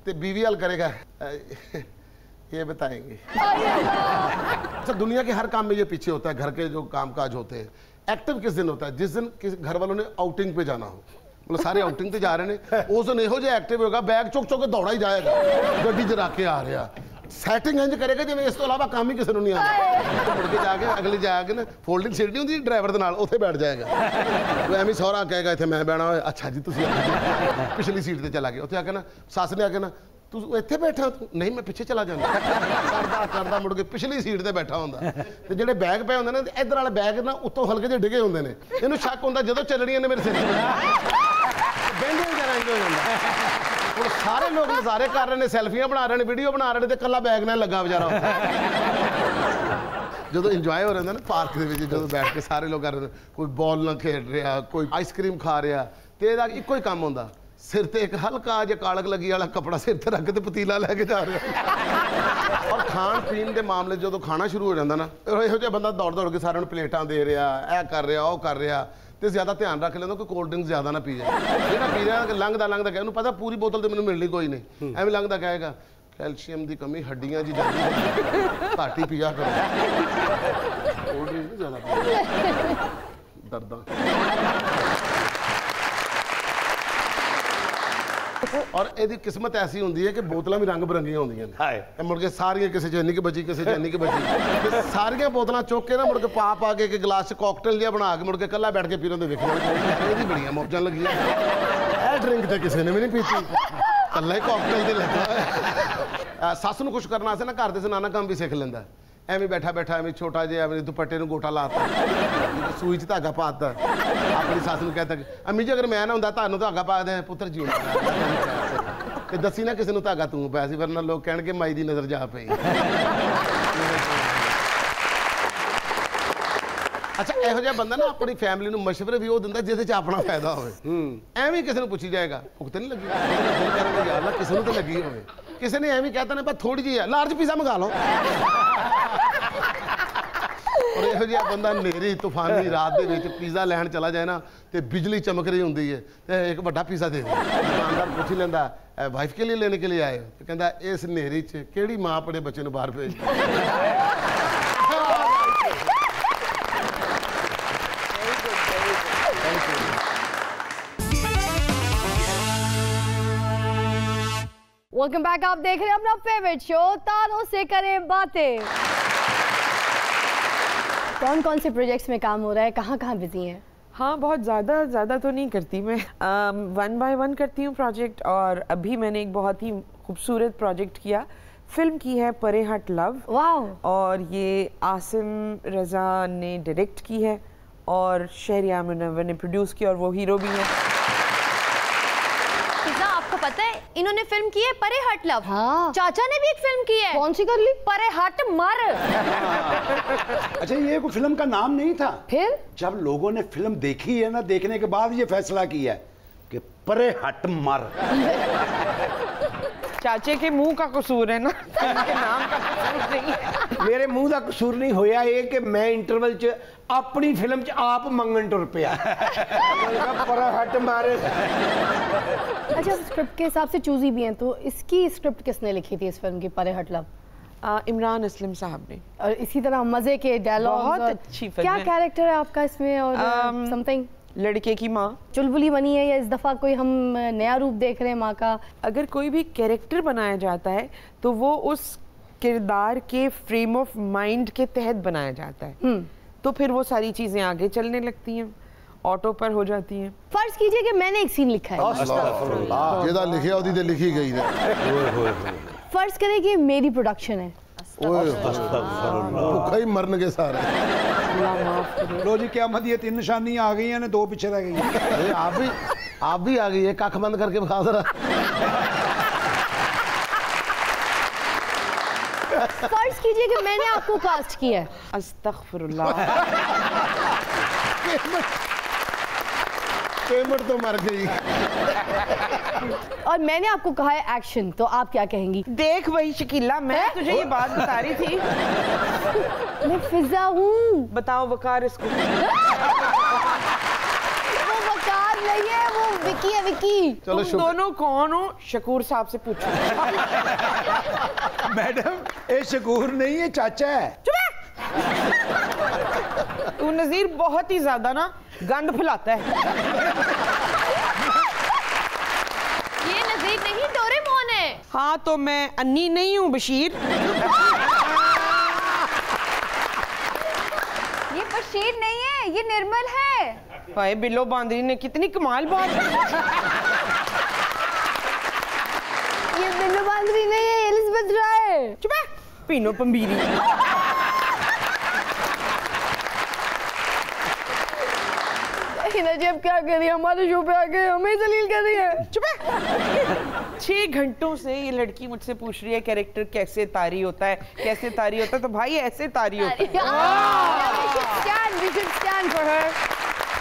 [SPEAKER 3] तो बीवी हल करेगा ये बताएंगे। अच्छा दुनिया के हर काम में ये पीछे होता है घर के जो काम काज होते हैं। एक्टिव किस दिन होता है जिस दिन किसी घर वालों ने आउटिंग पे जाना हो मतलब सारे आउटिंग पे जा रहे हैं उस दिन यहो जिहा एक्टिव होगा बैग चुक चुक के दौड़ा ही जाएगा गड्डी च रख के आ रहा सैटिंग इंज करेगा जिवें इस तो इलावा काम ही किसी को नहीं आता मुड़ के जाके अगले जाके ना फोल्डिंग सीट नहीं होंदी ड्राइवर दे नाल उत्थे बैठ जाएगा वो एवं सौरा कहेगा इत्थे मैं बहना अच्छा जी तुसीं पिछली सीट ते चला गए उत्थे आके ना सस ने आके ना तू इत्थे बैठा तू नहीं मैं पिछे चला जाना करदा करदा मुड़ के पिछली सीट ते बैठा हुंदा ते जेडे बैग पे हुंदे ने इधर वाले बैग ना उत्तों हल्के ਜਿਹੇ डिगे हुंदे ने इहनूं शक हुंदा ਜਦੋਂ ਚੱਲਣੀਆਂ ਨੇ ਮੇਰੇ ਸਿਰ ਤੇ ਬੈਂਦੇ ਜਰਾ ਇੰਜ ਹੋ ਜਾਂਦਾ ਹੁਣ ਸਾਰੇ ਲੋਕ ਨਜ਼ਾਰੇ ਕਰ ਰਹੇ ਨੇ ਸੈਲਫੀਆਂ ਬਣਾ ਰਹੇ ਨੇ ਵੀਡੀਓ ਬਣਾ ਰਹੇ ਨੇ ਤੇ ਕੱਲਾ ਬੈਗ ਨਾਲ ਲੱਗਾ ਵਿਚਾਰਾ ਜਦੋਂ ਇੰਜੋਏ ਹੋ ਰਿਹਾ ਨਾ ਪਾਰਕ ਦੇ ਵਿੱਚ ਜਦੋਂ ਬੈਠ ਕੇ ਸਾਰੇ ਲੋਕ ਕਰ ਰਹੇ ਨੇ ਕੋਈ ਬਾਲ ਨਾਲ ਖੇਡ ਰਿਹਾ ਕੋਈ ਆਈਸਕ੍ਰੀਮ ਖਾ ਰਿਹਾ ਤੇ ਇਹਦਾ ਇੱਕੋ ਹੀ ਕੰਮ ਹੁੰਦਾ सिर ते एक हल्का जिहा कालक लगी वाला कपड़ा सिर ते रख के पतीला लैके जा रहा और खाण पीण के मामले जो खाना शुरू हो जाता ना इहो जिहा बंदा दौड़ दौड़ के सारिਆਂ ਨੂੰ प्लेटां दे रहा ऐ कर रहा वो कर रहा तो ज़्यादा ध्यान रख लेंदा कोई कोल्ड ड्रिंक ज़्यादा ना पी जाए ਜਿਹੜਾ पी रहा लंघदा लंघदा कहे ਉਹਨੂੰ पता पूरी बोतल तो मैनूं मिलनी कोई नहीं ਐਵੇਂ लंघदा कहेगा कैल्शियम की कमी हड्डियां जी जाती घट ही पिया करो कोल्ड ड्रिंक नहीं ज़्यादा दर्दां और यदि किस्मत ऐसी होंगी है कि बोतल भी रंग बिरंगियां होंदियां ने मुड़ के सारियां किसी च इन्नी की बची किसी च इन्नी की बची सारियां बोतलां चुक के ना मुड़ के पा के एक गिलास च कॉकटेल जिहा बना के मुड़ के कल्ला बैठ के पी रहे वेखिया ਇਹਦੀ बड़ियां मौजां लगियां ਇਹ ड्रिंक तो किसी ने भी नहीं पीती कल्ला ही कॉकटेल ते लगा सस नूं खुश करने वास्ते ना घर दे नाना काम भी सीख लैंदा ਐਵੇਂ बैठा बैठा ਐਵੇਂ छोटा जिहा ਐਵੇਂ दुपट्टे ਨੂੰ गोटा लाता सूई च धागा पाता अपनी सस ਨੂੰ कहता अम्मी जी अगर मैं ना हुंदा ਤੁਹਾਨੂੰ धागा पा दे पुत्र जी ते दसी ना किसी ਨੂੰ धागा तू पाया सी वरना लोग कहणगे माई दी नज़र जा पई अच्छा ਇਹੋ ਜਿਹਾ ਬੰਦਾ ਨਾ ਆਪਣੀ ਫੈਮਿਲੀ ਨੂੰ ਮਸ਼ਵਰੇ ਵੀ ਉਹ ਦਿੰਦਾ ਜਿਹਦੇ 'ਚ ਆਪਣਾ ਫਾਇਦਾ ਹੋਵੇ ਐਵੇਂ ਕਿਸੇ ਨੂੰ ਪੁੱਛੀ ਜਾਏਗਾ ਭੁੱਖ ਨਹੀਂ ਲੱਗੀ ਦਿਲ ਕਰੇਗਾ ਯਾਰ ਨਾ ਕਿਸੇ ਨੂੰ ਤਾਂ ਲੱਗੀ ਹੋਵੇ ਕਿਸੇ ਨੇ ਐਵੇਂ ਕਹਿਤਾ ਨੇ ਪਰ ਥੋੜੀ ਜਿਹੀ ਹੈ ਲਾਰਜ ਪੀਜ਼ਾ ਮੰਗਾ ਲਓ और ਇਹੋ ਜਿਹਾ ਬੰਦਾ ਨੇਰੀ ਤੂਫਾਨੀ ਰਾਤ ਦੇ ਵਿੱਚ ਪੀਜ਼ਾ ਲੈਣ ਚਲਾ ਜਾਏ ਨਾ ਤੇ ਬਿਜਲੀ ਚਮਕ ਰਹੀ ਹੁੰਦੀ ਹੈ ਤੇ ਇੱਕ ਵੱਡਾ ਪੀਜ਼ਾ ਦੇ ਦੇ ਦੁਕਾਨਦਾਰ ਪੁੱਛ ਲੈਂਦਾ ਵਾਈਫ के लिए लेने के लिए आए हो ਤੇ ਕਹਿੰਦਾ ਇਸ ਨੇਰੀ 'ਚ ਕਿਹੜੀ ਮਾਂ ਆਪਣੇ ਬੱਚੇ ਨੂੰ ਬਾਹਰ ਭੇਜ
[SPEAKER 1] वेलकम बैक। आप देख रहे हैं अपना फेवरेट शो तारों से करें बातें। कौन कौन से प्रोजेक्ट्स में काम हो रहा है, कहाँ कहाँ बिजी हैं?
[SPEAKER 2] हाँ, बहुत ज़्यादा तो नहीं करती मैं, 1 by 1 करती हूँ प्रोजेक्ट। और अभी मैंने एक बहुत ही खूबसूरत प्रोजेक्ट किया, फिल्म की है परे हट लव।
[SPEAKER 1] वाह। और
[SPEAKER 2] ये आसिम रज़ा ने डायरेक्ट की है और शहरियार मुनव्वर ने प्रोड्यूस की और वो हीरो भी है।
[SPEAKER 6] आपको पता है इन्होंने फिल्म की है परे हट लव।
[SPEAKER 1] हाँ।
[SPEAKER 6] चाचा ने भी एक फिल्म की है।
[SPEAKER 1] कौन सी कर ली?
[SPEAKER 6] परे हट मर।
[SPEAKER 4] अच्छा, ये कोई फिल्म का नाम नहीं था?
[SPEAKER 1] फिर
[SPEAKER 4] जब लोगों ने फिल्म देखी है ना, देखने के बाद ये फैसला किया है कि परे हट मर।
[SPEAKER 2] चाचे के मुंह का कसूर है ना, उनके नाम का कसूर नहीं है।
[SPEAKER 5] मेरे मुंह का कसूर नहीं होया ये कि मैं इंटरवल च अपनी फिल्म च आप मंगन टुर पिया। परे हट मारे।
[SPEAKER 1] अच्छा, स्क्रिप्ट के हिसाब से चूजी भी हैं, तो इसकी स्क्रिप्ट किसने लिखी थी इस फिल्म की परे हट लव?
[SPEAKER 2] इमरान असलम साहब ने।
[SPEAKER 1] और इसी तरह मजे के डायलॉग।
[SPEAKER 2] बहुत अच्छी फिल्म
[SPEAKER 1] क्या
[SPEAKER 2] है।
[SPEAKER 1] कैरेक्टर है आपका इसमें? और समथिंग
[SPEAKER 2] लड़के की माँ
[SPEAKER 1] चुलबुली बनी है या इस दफ़ा कोई हम नया रूप देख रहे हैं माँ का?
[SPEAKER 2] अगर कोई भी कैरेक्टर बनाया जाता है तो वो उस किरदार के फ्रेम ऑफ माइंड के तहत बनाया जाता है, तो फिर वो सारी चीज़ें आगे चलने लगती हैं, ऑटो पर हो जाती हैं।
[SPEAKER 1] फर्ज कीजिए कि मैंने एक सीन लिखा है,
[SPEAKER 3] ਜਿਹਦਾ ਲਿਖਿਆ ਉਹਦੀ ਤੇ ਲਿਖੀ ਗਈ ਹੈ।
[SPEAKER 1] फर्ज करें कि मेरी प्रोडक्शन है,
[SPEAKER 3] ਓਏ ਭੁੱਖਾ ਹੀ ਮਰਨਗੇ ਸਾਰੇ।
[SPEAKER 4] लो जी, क्या मत ये 3 निशानियां आ गई हैं, 2 पीछे रह गई हैं।
[SPEAKER 3] अरे आप भी आ गई है, कख बंद करके बता जरा।
[SPEAKER 1] फर्ज कीजिए कि मैंने आपको कास्ट किया है।
[SPEAKER 2] अस्तगफिरुल्लाह।
[SPEAKER 3] पेमेंट तो मर गई।
[SPEAKER 1] और मैंने आपको कहा है एक्शन, तो आप क्या कहेंगी?
[SPEAKER 2] देख वही शकीला, मैं तुझे ये बात बता रही थी।
[SPEAKER 1] मैं फिजा हूँ।
[SPEAKER 2] बताओ वकार इसको।
[SPEAKER 1] वो वकार नहीं है, वो विकी है, विकी।
[SPEAKER 3] चलो
[SPEAKER 2] तुम दोनों कौन हो? शकूर साहब से पूछो।
[SPEAKER 4] मैडम ये शकूर नहीं है, चाचा है।
[SPEAKER 2] तू नजीर बहुत ही ज्यादा ना गंद फैलाता है।
[SPEAKER 6] ये नजीर नहीं डोरेमोन है।
[SPEAKER 2] हाँ तो मैं अन्नी नहीं हूँ बशीर।
[SPEAKER 6] ये बशीर नहीं है, ये निर्मल है।
[SPEAKER 2] भाई बिल्लो बांदरी ने कितनी कमाल बात।
[SPEAKER 1] ये बिल्लू बांदरी नहीं है, एलिजाबेथ राय।
[SPEAKER 2] चुप है, पीनो पंबीरी।
[SPEAKER 1] जी अब क्या करिए, हमारे शो पे आके हमें जलील कर रही है।
[SPEAKER 2] चुप है। 6 घंटों से ये लड़की मुझसे पूछ रही है कैरेक्टर कैसे तारी होता है, कैसे तारी होता है। तो भाई ऐसे तारी होता है।
[SPEAKER 1] We should stand for her.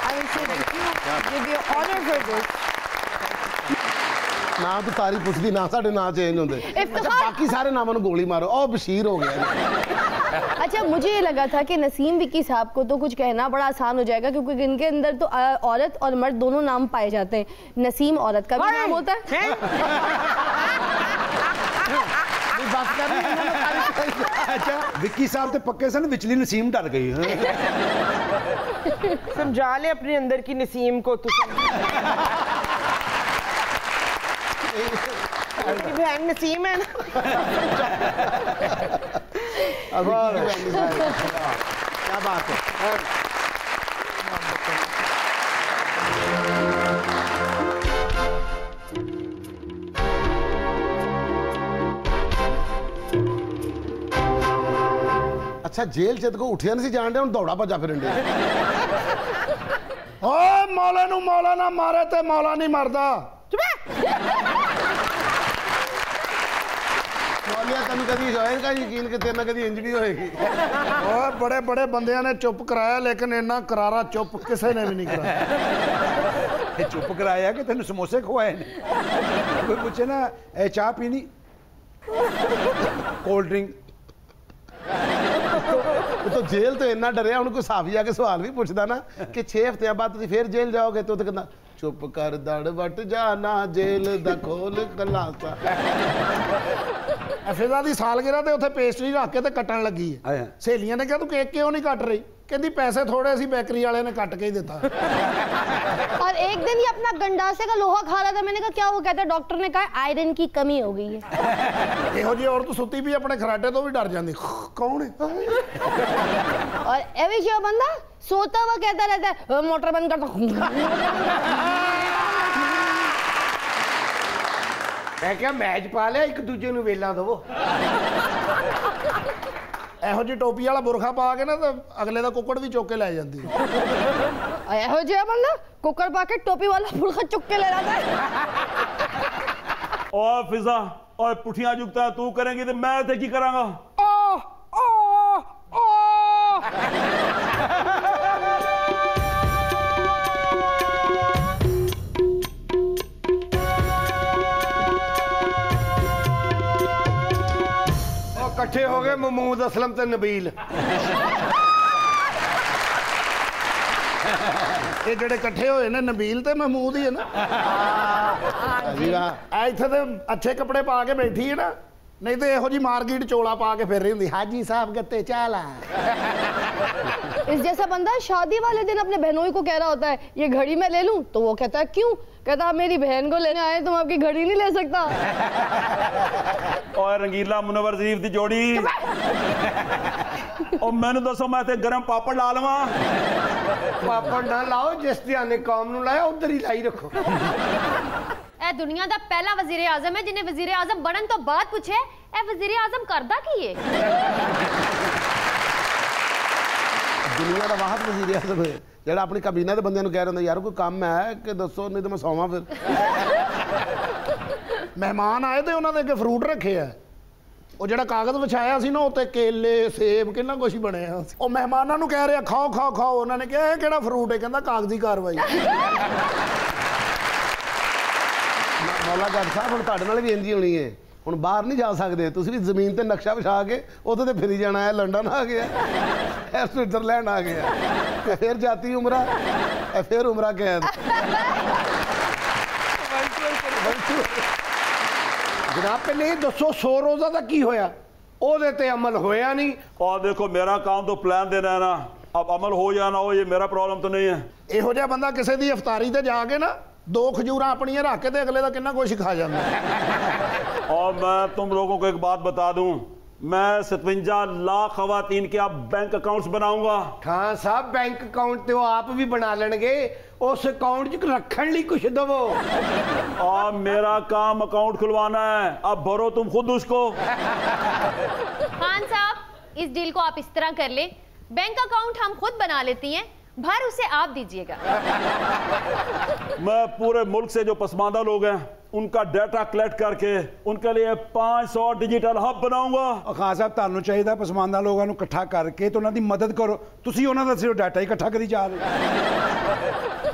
[SPEAKER 1] I should give you honor for this.
[SPEAKER 3] ना तो तारी पुछदी ना साडे ना चेंज होंदे। अच्छा बाकी सारे नामों को गोली मारो। ओ बशीर हो गया।
[SPEAKER 1] अच्छा मुझे ये लगा था कि नसीम विकी साहब को तो कुछ कहना बड़ा आसान हो जाएगा, क्योंकि इनके अंदर तो औरत और मर्द दोनों नाम पाए जाते हैं। नसीम औरत का भी नाम होता है।
[SPEAKER 4] अच्छा विक्की साहब तो पक्के सन, विचली नसीम डर गई।
[SPEAKER 2] समझा ले अपने अंदर की नसीम को। तू बहन नसीम है ना।
[SPEAKER 3] क्या बात है। अच्छा जेल च को उठिया नहीं जान रहे, दौड़ा भजा फिर
[SPEAKER 5] मौला नू मौला ना मारे ते मौला नहीं मरदा।
[SPEAKER 3] तेन कभी होएगा यकीन कि तेरे कभी इंजरी होएगी।
[SPEAKER 5] बड़े बड़े बंदियां ने चुप कराया, लेकिन इन्ना करारा चुप किसी ने भी नहीं कराया।
[SPEAKER 4] चुप कराया कि तेन समोसे खवाए ने। कोई पूछे ना ए चाह पीनी, कोल्ड ड्रिंक।
[SPEAKER 3] तो जेल तो इन्ना डरिया, उन्हें कोई साफी आके सवाल भी पूछता ना कि 6 हफ्ते बाद तुम फिर जेल जाओगे, तो कहना चुप कर दड़ वट जाना जेल दा खोल खलासा।
[SPEAKER 5] फिजा दी सालगिरह ते उत्थे पेस्ट्री रख के ते कट्टन लगी है। सहेलियां ने कहा तू केक क्यों नहीं कट रही? कहती पैसे थोड़े सी बेकरी वाले ने कट के ही देता।
[SPEAKER 1] और एक दिन ये अपना गंडासे का लोहा खा रहा था। मैंने कहा क्या वो कहता है? डॉक्टर ने कहा आयरन की कमी हो गई है।
[SPEAKER 5] ਇਹੋ ਜਿਹੀ औरत सुती भी अपने खराटे तो भी डर जाती। कौन है?
[SPEAKER 1] और एवी जो बंदा सोता हुआ कहता रहता है मोटर बंद कर दो।
[SPEAKER 5] मैं क्या मैच पा लिया, एक दूजे ਨੂੰ ਵੇਲਾ दवो। ਇਹੋ ਜਿਹੀ ਟੋਪੀ ਵਾਲਾ ਬੁਰਖਾ ਪਾ ਕੇ ਨਾ ਤਾਂ ਅਗਲੇ ਦਾ ਕੁੱਕੜ ਵੀ ਚੁੱਕ ਕੇ ਲੈ ਜਾਂਦੀ।
[SPEAKER 1] ਇਹੋ ਜਿਹਾ ਬੰਦਾ ਕੁੱਕੜ ਪਾ ਕੇ ਟੋਪੀ ਵਾਲਾ ਬੁਰਖਾ ਚੁੱਕ ਕੇ ਲੈ ਜਾਂਦਾ।
[SPEAKER 7] और फिजा और पुठियां जुगता तू करेंगी तो मैं ते की करांगा।
[SPEAKER 5] इकट्ठे हो गए महमूद असलम ते नबील। ये ਜਿਹੜੇ ਇਕੱਠੇ ਹੋਏ ਨੇ ਨਬੀਲ ਤੇ ਮਹਿਮੂਦ ਹੀ ਹੈ ਨਾ। ਇੱਥੇ ਤੇ ਅੱਛੇ ਕੱਪੜੇ ਪਾ ਕੇ ਬੈਠੀ ਹੈ ਨਾ, नहीं तो यहो जी मार्केट चोला पा के फिर रही होंगी। हाजी साहब गत्ते चाला।
[SPEAKER 1] इस जैसा बंदा शादी वाले दिन अपने बहनोई को कह रहा होता है ये घड़ी मैं ले लूं, तो वो कहता है क्यों? कहता मेरी बहन को लेने आए, तुम आपकी घड़ी नहीं ले सकता।
[SPEAKER 7] और रंगीला मुनव्वर शरीफ की जोड़ी। और मैंने दसो मैं ते गरम पापड़ ला लवा।
[SPEAKER 5] पापड़ ना लाओ, जिस ध्यान ने काम नू लाया उधर ही लाई रखो।
[SPEAKER 6] ए दुनिया दा पहला वजीर आजम है जिन्हें वजीर आजम बनन तो बाद पूछे ए वजीर आजम करदा की है?
[SPEAKER 3] दुनिया का वाहद वजीर आजम है जेड़ा अपनी काबीना के बंदे कह रहा यार कोई काम है कि दसो, नहीं तो मैं सौवां फिर।
[SPEAKER 5] मेहमान आए तो उन्होंने अगे फ्रूट रखे है, ਉਹ ਜਿਹੜਾ ਕਾਗਜ਼ ਵਿਛਾਇਆ ਸੀ ਨਾ ਉੱਤੇ ਕੇਲੇ ਸੇਬ ਕਿੰਨਾ ਕੁਛ ਹੀ ਬਣਿਆ ਸੀ। ਉਹ ਮਹਿਮਾਨਾਂ ਨੂੰ ਕਹਿ ਰਿਹਾ ਖਾਓ ਖਾਓ ਖਾਓ, ਉਹਨਾਂ ਨੇ ਕਿਹਾ ਇਹ ਕਿਹੜਾ ਫਰੂਟ ਹੈ, ਕਹਿੰਦਾ ਕਾਗਜ਼ੀ ਕਾਰਵਾਈ।
[SPEAKER 3] ਮੌਲਾ ਜੱਟ ਸਾਹਿਬ ਹੁਣ ਤੁਹਾਡੇ ਨਾਲ ਵੀ ਇੰਝ ਹੀ ਹੋਣੀ ਹੈ, ਹੁਣ ਬਾਹਰ ਨਹੀਂ ਜਾ ਸਕਦੇ ਤੁਸੀਂ ਵੀ ਜ਼ਮੀਨ ਤੇ ਨਕਸ਼ਾ ਵਿਛਾ ਕੇ ਉਹਦੇ ਤੇ ਫਿਰੀ ਜਾਣਾ ਹੈ। ਲੰਡਨ ਆ ਗਿਆ, ਇਹ ਸਵਿਟਜ਼ਰਲੈਂਡ ਆ ਗਿਆ, ਤੇ ਫਿਰ ਜਾਤੀ ਉਮਰਾ, ਇਹ ਫਿਰ ਉਮਰਾ ਕੈਦ।
[SPEAKER 5] ਜਨਾਬ ਪਹਿਲੇ ਇਹ ਦੱਸੋ 100 ਰੋਜ਼ਾ ਦਾ ਕੀ ਹੋਇਆ? ਉਹਦੇ ਤੇ ਅਮਲ ਹੋਇਆ ਨਹੀਂ।
[SPEAKER 7] और देखो मेरा काम तो प्लान देना है ना, अब अमल हो या ना हो ये मेरा प्रॉब्लम तो नहीं है।
[SPEAKER 5] ਇਹੋ ਜਿਹਾ ਬੰਦਾ ਕਿਸੇ ਦੀ ਇਫਤਾਰੀ ਤੇ ਜਾ ਕੇ ਨਾ 2 खजूरां अपनियां रख के ते अगले दा किन्ना कुछ खा जांदा।
[SPEAKER 7] और मैं तुम लोगों को एक बात बता दूं, मैं 57 लाख खवातीन के आप बैंक अकाउंट्स बनाऊंगा।
[SPEAKER 5] ਖਾਨ ਸਾਹਿਬ ਬੈਂਕ ਅਕਾਊਂਟ ਤੇ ਉਹ ਆਪ ਵੀ ਬਣਾ ਲੈਣਗੇ, ਉਸ ਅਕਾਊਂਟ 'ਚ ਰੱਖਣ ਲਈ ਕੁਝ ਦਵੋ।
[SPEAKER 7] और मेरा काम अकाउंट खुलवाना है, अब भरो तुम खुद उसको।
[SPEAKER 6] खान साहब इस डील को आप इस तरह कर ले, बैंक अकाउंट हम खुद बना लेती हैं, भर उसे आप दीजिएगा।
[SPEAKER 7] मैं पूरे मुल्क से जो पसमानदा लोग हैं उनका डाटा कलेक्ट करके उनके लिए 500 डिजिटल हब बनाऊंगा।
[SPEAKER 4] ਖਾਨ ਸਾਹਿਬ ਤੁਹਾਨੂੰ ਚਾਹੀਦਾ ਪਸਮਾਨਦਾ ਲੋਕਾਂ ਨੂੰ ਇਕੱਠਾ ਕਰਕੇ ਤੇ ਉਹਨਾਂ ਦੀ ਮਦਦ ਕਰੋ, ਤੁਸੀਂ ਉਹਨਾਂ ਦਾ ਸਿਰਫ ਡਾਟਾ ਹੀ ਇਕੱਠਾ ਕਰੀ ਜਾ ਰਹੇ।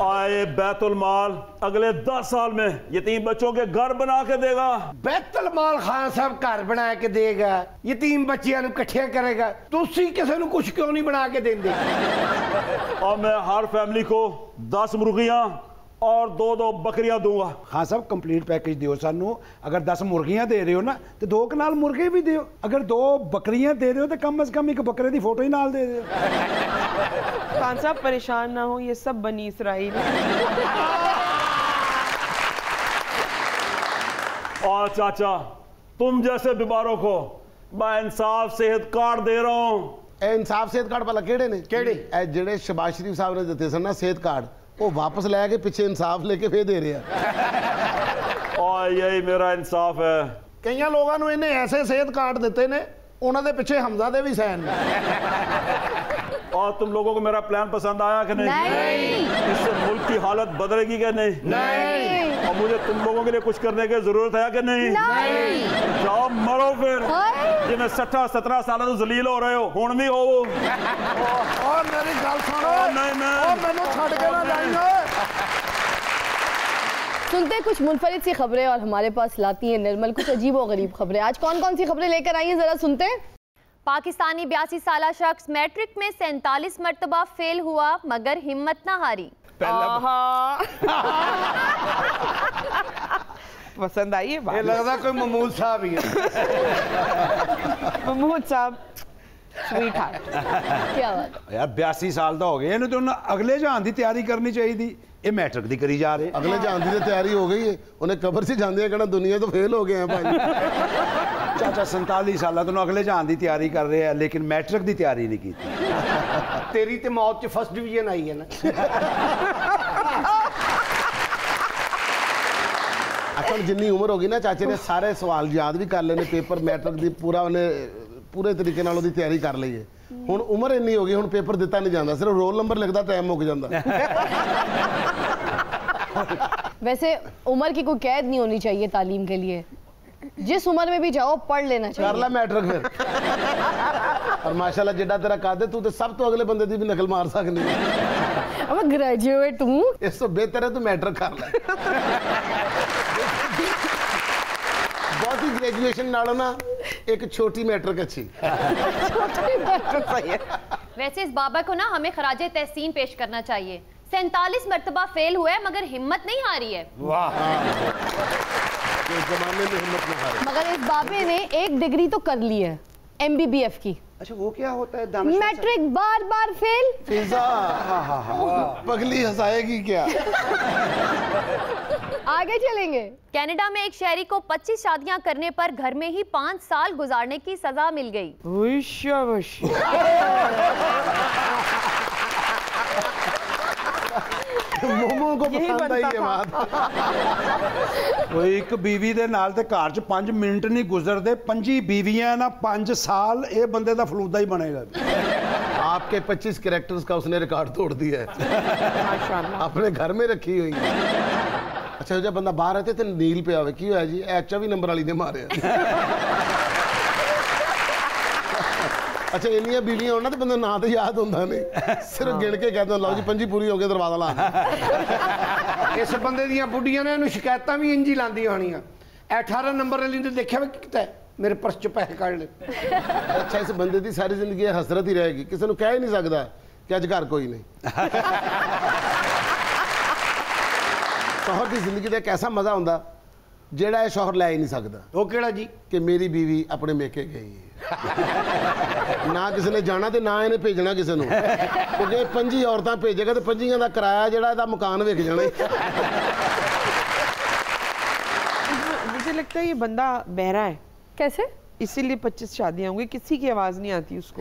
[SPEAKER 7] आए बैतुल माल अगले 10 साल में यतीम बच्चों के घर बना के देगा।
[SPEAKER 5] ਬੈਤਲ ਮਾਲ ਖਾਨ ਸਾਹਿਬ ਘਰ ਬਣਾ ਕੇ ਦੇਗਾ, ਯਤੀਮ ਬੱਚਿਆਂ ਨੂੰ ਇਕੱਠਿਆਂ ਕਰੇਗਾ। ਤੁਸੀਂ ਕਿਸੇ ਨੂੰ ਕੁਝ ਕਿਉਂ ਨਹੀਂ ਬਣਾ ਕੇ ਦਿੰਦੇ?
[SPEAKER 7] और मैं हर फैमिली को 10 मुर्गियां और 2 बकरियां दूंगा।
[SPEAKER 4] ਖਾਨ ਸਾਹਿਬ ਕੰਪਲੀਟ ਪੈਕੇਜ ਦਿਓ ਸਾਨੂੰ। ਅਗਰ 10 ਮੁਰਗੀਆਂ ਦੇ ਰਹੇ ਹੋ ਨਾ ਤੇ 2 ਨਾਲ ਮੁਰਗੇ ਵੀ ਦਿਓ। ਅਗਰ 2 ਬੱਕਰੀਆਂ ਦੇ ਰਹੇ ਹੋ ਤੇ ਕਮ ਸੇ ਕਮ ਇੱਕ ਬੱਕਰੇ ਦੀ ਫੋਟੋ ਹੀ ਨਾਲ ਦੇ ਦਿਓ।
[SPEAKER 2] खान साहब परेशान ना हो, ये सब बनी इसराइल।
[SPEAKER 7] और चाचा तुम जैसे बीमारों को मैं इंसाफ सेहत कार्ड दे रहा हूँ।
[SPEAKER 3] ਇਹ ਇਨਸਾਫ ਸਿਹਤ ਕਾਰਡ ਭਲਾ ਕਿਹੜੇ ਨੇ?
[SPEAKER 5] ਕਿਹੜੇ?
[SPEAKER 3] ਇਹ ਜਿਹੜੇ ਸ਼ਬਾਜ਼ ਸ਼ਰੀਫ ਸਾਹਿਬ ਨੇ ਦਿੱਤੇ ਸਨ ਨਾ ਸਿਹਤ ਕਾਰਡ, ਉਹ ਵਾਪਸ ਲੈ ਕੇ ਪਿੱਛੇ ਇਨਸਾਫ ਲੈ ਕੇ ਫੇਰ ਦੇ ਰਿਹਾ।
[SPEAKER 7] और यही मेरा इंसाफ है।
[SPEAKER 5] ਕਈਆਂ ਲੋਕਾਂ ਨੂੰ ਇਹਨੇ ਐਸੇ ਸਿਹਤ ਕਾਰਡ ਦਿੱਤੇ ਨੇ ਉਹਨਾਂ ਦੇ ਪਿੱਛੇ ਹਮਜ਼ਾ ਦੇ ਵੀ ਸਾਈਨ ਨੇ।
[SPEAKER 7] और तुम लोगों को मेरा प्लान पसंद आया कि नहीं?
[SPEAKER 1] नहीं।
[SPEAKER 7] इससे मुल्क की हालत बदलेगी कि नहीं?
[SPEAKER 5] नहीं।
[SPEAKER 7] और मुझे तुम लोगों के लिए कुछ करने की जरूरत है कि नहीं?
[SPEAKER 1] नहीं।
[SPEAKER 7] जाओ मरो फिर।
[SPEAKER 1] हाय।
[SPEAKER 7] जिन्हें 16-17 साल तो जलील हो रहे हो, हुण भी हो।
[SPEAKER 5] और मेरी गल सुनो,
[SPEAKER 7] नहीं, नहीं।
[SPEAKER 5] और मैंने छड़ के ना जाइए।
[SPEAKER 1] सुनते हैं कुछ मुनफरिद सी खबरें और हमारे पास लाती हैं निर्मल कुछ अजीब और गरीब खबरें। आज कौन कौन सी खबरें लेकर आई हैं जरा सुनते हैं।
[SPEAKER 6] पाकिस्तानी 82 साला शख्स मैट्रिक में 47 मरतबा फेल हुआ मगर हिम्मत ना हारी।
[SPEAKER 2] पसंद आई है
[SPEAKER 5] ये
[SPEAKER 2] बात?
[SPEAKER 5] लगता कोई महमूद साहब ही है।
[SPEAKER 2] महमूद साहब स्वीट हार्ट।
[SPEAKER 1] क्या बात है।
[SPEAKER 4] ਯਾਰ 82 ਸਾਲ ਦਾ ਹੋ ਗਏ ਇਹਨੂੰ ਤੇ ਉਹਨਾਂ ਅਗਲੇ ਜਹਾਨ ਦੀ ਤਿਆਰੀ ਕਰਨੀ ਚਾਹੀਦੀ। ਇਹ ਮੈਟ੍ਰਿਕ ਦੀ ਕਰੀ ਜਾ ਰਹੇ।
[SPEAKER 3] ਅਗਲੇ ਜਹਾਨ ਦੀ ਤਿਆਰੀ ਹੋ ਗਈ ਹੈ, ਉਹਨੇ ਕਬਰ 'ਚ ਜਾਂਦੇ ਆ ਕਹਿਣਾ ਦੁਨੀਆ ਤੋਂ ਫੇਲ ਹੋ ਗਏ ਆ ਭਾਈ।
[SPEAKER 4] ਚਾਚਾ 47 ਸਾਲਾਂ ਤੋਂ ਅਗਲੇ ਜਹਾਨ ਦੀ ਤਿਆਰੀ ਕਰ ਰਹੇ ਆ ਲੇਕਿਨ ਮੈਟ੍ਰਿਕ ਦੀ ਤਿਆਰੀ ਨਹੀਂ ਕੀਤੀ।
[SPEAKER 5] तेरी ते मौत च फर्स्ट डिवीजन आई है ना।
[SPEAKER 3] अच्छा जिन्नी उम्र होगी ना चाचे ने सारे सवाल याद भी कर लेने, पेपर मैट्रिक दी पूरा उन्हें पूरे तरीके नाल ओदी तैयारी कर ली है। हुण उम्र इन्नी हो गई, हुण पेपर दिता नहीं जाता, सिर्फ रोल नंबर लिखदा टाइम मुक जांदा।
[SPEAKER 1] वैसे उम्र की कोई कैद नहीं होनी चाहिए तालीम के लिए, जिस उम्र में भी जाओ पढ़ लेना चाहिए।
[SPEAKER 3] कर ला मैट्रिक फिर। और माशाल्लाह जिड्डा तेरा कद है, तू तो सब तो अगले बंदे दी भी नकल मार सकनी है।
[SPEAKER 1] अब ग्रेजुएट हूँ,
[SPEAKER 3] इस तो बेहतर है तू मैट्रिक कर ले। बहुत ही ग्रेजुएशन नालों ना एक छोटी मैट्रिक अच्छी।
[SPEAKER 6] वैसे इस बाबा को ना हमें खराजे तहसीन पेश करना चाहिए। 47 मरतबा फेल हुआ है मगर हिम्मत नहीं हारी है।
[SPEAKER 5] वाह,
[SPEAKER 3] इस जमाने में हिम्मत न हारे।
[SPEAKER 1] मगर इस बाबे ने एक डिग्री तो कर ली है MBBF की।
[SPEAKER 5] अच्छा वो क्या होता है? दानिश
[SPEAKER 1] मैट्रिक बार बार फेल।
[SPEAKER 3] फिजा पगली हंसाएगी क्या?
[SPEAKER 1] आगे चलेंगे।
[SPEAKER 6] कनाडा में एक शहरी को 25 शादियां करने पर घर में ही 5 साल गुजारने की सजा मिल गई।
[SPEAKER 3] मोमो को पसंद आई ये बात।
[SPEAKER 4] कोई एक बीवी दे नाल ते घर च 5 मिनट नहीं गुजरते, 5 बीवियां ना 5 साल, ये बंदे दा फलूदा ही बनेगा।
[SPEAKER 3] आपके 25 कैरेक्टर्स का उसने रिकॉर्ड तोड़ दिया है, अपने घर में रखी हुई है। अच्छा जब बंदा बाहर आते तो नील पे आवे की होया जी 24 नंबर वाली ने मारे। अच्छा इन्नियां बीवियां होना तो बंदा ना तो याद होंदा नहीं, सिर्फ गिन के कहते लो जी 5 पूरी हो गई दरवाजा ला।
[SPEAKER 5] इस बंदे दियां बुढ़ियां ने इहनूं शिकायतां भी इंज ही लांदियां होणीਆਂ। 18 नंबर वाली ने देखा भी किता है मेरे पर्स च पैसे काट ले।
[SPEAKER 3] अच्छा इस बंदे की सारी जिंदगी हसरत ही रहेगी, किसी को कह ही नहीं सकता कि अज घर कोई नहीं। शौहर की जिंदगी का एक ऐसा मजा होंदा जेड़ा है शौहर लै ही नहीं सकता।
[SPEAKER 5] वो केड़ा जी? कि
[SPEAKER 3] मेरी बीवी अपने मेके गई है। ना किसी ने जाना तो ना इन्हें भेजना किसी को, क्योंकि 5 औरतां भेजेगा तो 5 का किराया जेड़ा इहदा मकान विक जाना।
[SPEAKER 2] मुझे लगता है ये बंदा बहरा है।
[SPEAKER 1] कैसे?
[SPEAKER 2] इसीलिए 25 शादियां होंगी, किसी की आवाज नहीं आती उसको।